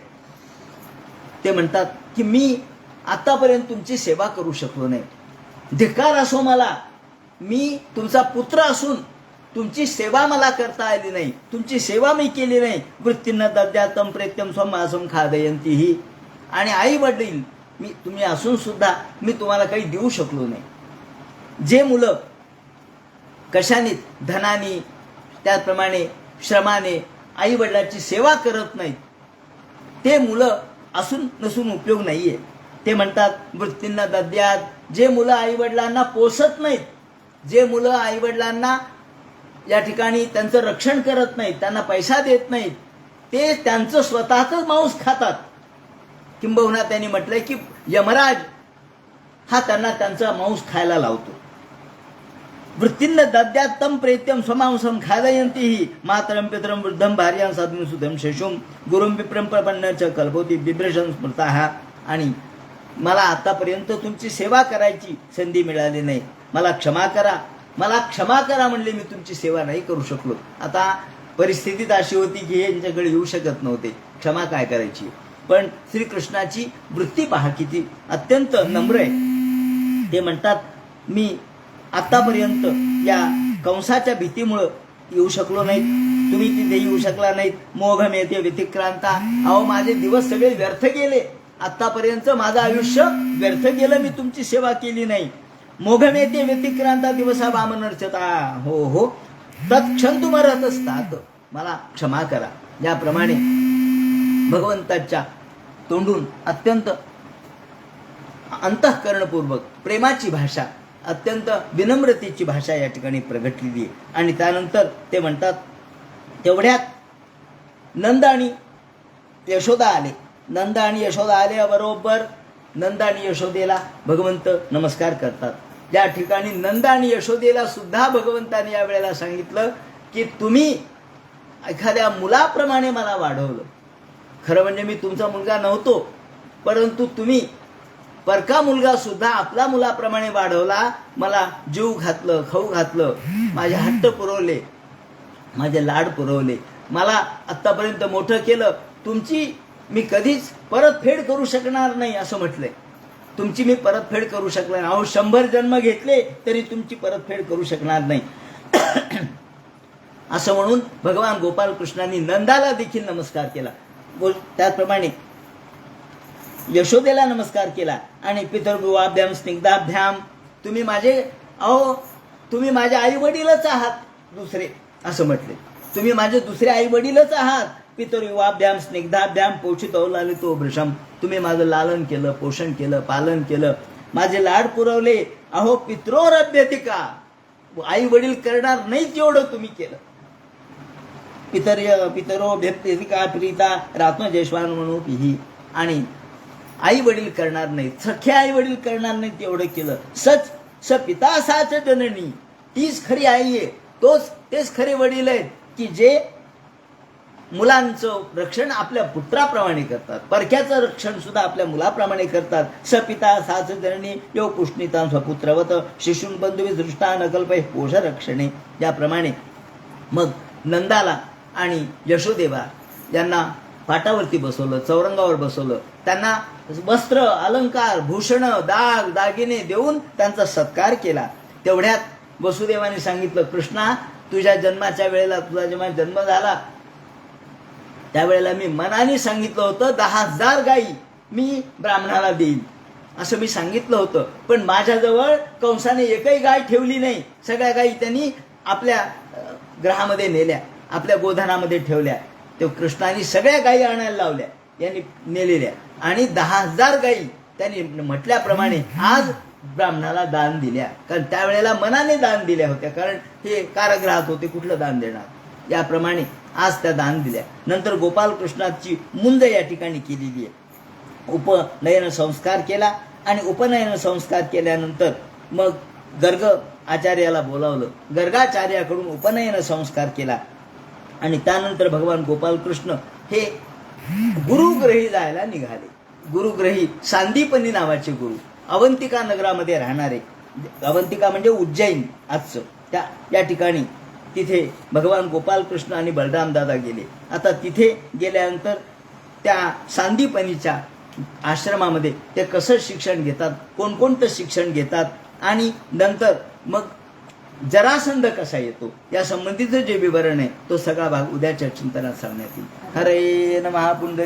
ते म्हणतात की मी आतापर्यंत तुमची सेवा करू शकलो नाही, धिक्कार असो मला, मी तुमचा पुत्र असून तुमची सेवा मला करता आली नाही, तुमची सेवा मी केली नाही. वृत्तींना दद्यातम प्रेत्यम स्वमासम खादयंती ही. आणि आई वडील तुम्ही असून सुद्धा मी तुम्हाला काही देऊ शकलो नाही. जे मुलं कशाने, धनाने, त्याचप्रमाणे श्रमाने आई वडिलांची सेवा करत नाहीत, ते मुलं असून नसून उपयोग नाहीये. ते म्हणतात वृत्तींना दद्यात, जे मुलं आई वडिलांना पोसत नाहीत, जे मुलं आई वडिलांना या ठिकाणी त्यांचं रक्षण करत नाहीत, त्यांना पैसा देत नाहीत, ते त्यांचं स्वतःच मांस खातात. किंबहुना त्यांनी म्हटलंय की यमराज हा त्यांना त्यांचा मांस खायला लावतो. वृत्तींना दद्यात तम प्रेत्यम स्वमांसम खादयंती ही. मातरम पितरम वृद्धम भार्यां साधून सुधम शेषुम गुरुम विप्रम प्रपन्नच कल्पोती बिभ्रशन स्मृता. आणि मला आतापर्यंत तुमची सेवा करायची संधी मिळाली नाही, मला क्षमा करा, मला क्षमा करा म्हणले, मी तुमची सेवा नाही करू शकलो. आता परिस्थितीत अशी होती की हे यांच्याकडे येऊ शकत नव्हते, क्षमा काय करायची. पण श्रीकृष्णाची वृत्ती पहा किती अत्यंत नम्र आहे. ते म्हणतात मी आतापर्यंत या कंसाच्या भीतीमुळं येऊ शकलो नाहीत, तुम्ही तिथे येऊ शकला नाहीत. मोघम येते व्यतिक्रांता, अहो माझे दिवस सगळे व्यर्थ गेले, आतापर्यंत माझं आयुष्य व्यर्थ गेलं, मी तुमची सेवा केली नाही. मोघम येते व्यतिक्रांता दिवसा वामनर्चता, हो हो तत्क्षण तुम्हाला असतात, मला क्षमा करा. याप्रमाणे भगवंताच्या तोंडून अत्यंत अंतःकरणपूर्वक प्रेमाची भाषा, अत्यंत विनम्रतेची भाषा या ठिकाणी प्रगटलेली आहे. आणि त्यानंतर ते म्हणतात तेवढ्यात नंद आणि यशोदा आले. नंद आणि यशोदा आले बरोबर नंद आणि यशोदेला भगवंत नमस्कार करतात. ज्या ठिकाणी नंद आणि यशोदेला सुद्धा भगवंताने या वेळेला सांगितलं की तुम्ही एखाद्या मुलाप्रमाणे मला वाढवलं. खरं म्हणजे मी तुमचा मुलगा नव्हतो, परंतु तुम्ही परका मुलगा सुद्धा आपला मुलाप्रमाणे वाढवला, मला जीव घातलं, खाऊ घातलं, माझे हट्ट पुरवले, माझे लाड पुरवले, मला आत्तापर्यंत मोठं केलं. तुमची मी कधीच परतफेड करू शकणार नाही असं म्हटलंय. तुमची मी परतफेड करू शकणार नाही. अहो 100 जन्म घेतले तरी तुमची परतफेड करू शकणार नाही असं म्हणून भगवान गोपाल कृष्णांनी नंदाला देखील नमस्कार केला. त्याचप्रमाणे यशोदेला नमस्कार केला. आणि पितृभ्याम स्निग्धाभ्याम, तुम्ही माझे आई वडीलच आहात दुसरे असं म्हटले. तुम्ही माझे दुसरे आई वडीलच आहात. पितृयुवाभ्याम स्निग्धाभ्याम पोषितो लालितो भृशम, तुम्ही माझं लालन केलं, पोषण केलं, पालन केलं, माझे लाड पुरवले. अहो पित्रोरभ्यतिका, आई वडील करणार नाहीत एवढं तुम्ही केलं. पितरो भ्यतिका प्रीता रात्म जयश्वान म्हणून. आणि आई वडील करणार नाहीत, सख्खे आई वडील करणार नाहीत एवढं केलं. सच स पिता साच जननी, तीच खरी आई आहे, तेच खरे वडील आहेत की जे मुलांचं रक्षण आपल्या पुत्राप्रमाणे करतात, परक्याचं रक्षण सुद्धा आपल्या मुलाप्रमाणे करतात. स पिता साच जननी यो पुष्णिता स्वपुत्रवत शिशून बंधुवी दृष्टा नकल्पे पोष रक्षणे. याप्रमाणे मग नंदाला आणि यशोदेवा यांना पाटावरती बसवलं, चौरंगावर बसवलं, त्यांना वस्त्र अलंकार भूषण दाग दागिने देऊन त्यांचा सत्कार केला. तेवढ्यात वसुदेवाने सांगितलं कृष्णा, तुझ्या जन्माच्या वेळेला, तुझा जेव्हा जन्म झाला त्यावेळेला मी मनाने सांगितलं होतं 10,000 गायी मी ब्राह्मणाला देईन असं मी सांगितलं होतं. पण माझ्याजवळ कंसाने एकही गाय ठेवली नाही. सगळ्या गायी त्यांनी आपल्या ग्रहामध्ये नेल्या, आपल्या गोधनामध्ये ठेवल्या. ते कृष्णाने सगळ्या गायी आणायला लावल्या, यांनी नेलेल्या. आणि 10,000 गायी त्यांनी म्हटल्याप्रमाणे आज ब्राह्मणाला दान दिल्या. कारण त्यावेळेला मनाने दान दिल्या होत्या, कारण हे कारागृहात होते, कुठलं दान देणार. याप्रमाणे आज त्या दान दिल्या. नंतर गोपालकृष्णाची मुंज या ठिकाणी केलेली आहे. उपनयन संस्कार केला. आणि उपनयन संस्कार केल्यानंतर मग गर्ग आचार्याला बोलावलं, गर्गाचार्याकडून उपनयन संस्कार केला. आणि त्यानंतर भगवान गोपालकृष्ण हे गुरुग्रही जायला निघाले. गुरुग्रही सांदीपनी नावाचे गुरु, अवंतिका नगरामध्ये राहणारे. अवंतिका म्हणजे उज्जैन आजचं, या ठिकाणी तिथे भगवान गोपालकृष्ण आणि बलराम दादा गेले. आता तिथे गेल्यानंतर त्या सांदीपनीच्या आश्रमामध्ये ते कसं शिक्षण घेतात, कोणकोणतं शिक्षण घेतात, आणि नंतर मग जरासंध कसा येतो या संबंधीचं जे विवरण आहे तो सगळा भाग उद्याच्या चिंतनात सांगण्यात येईल. हरे नमः पुंडली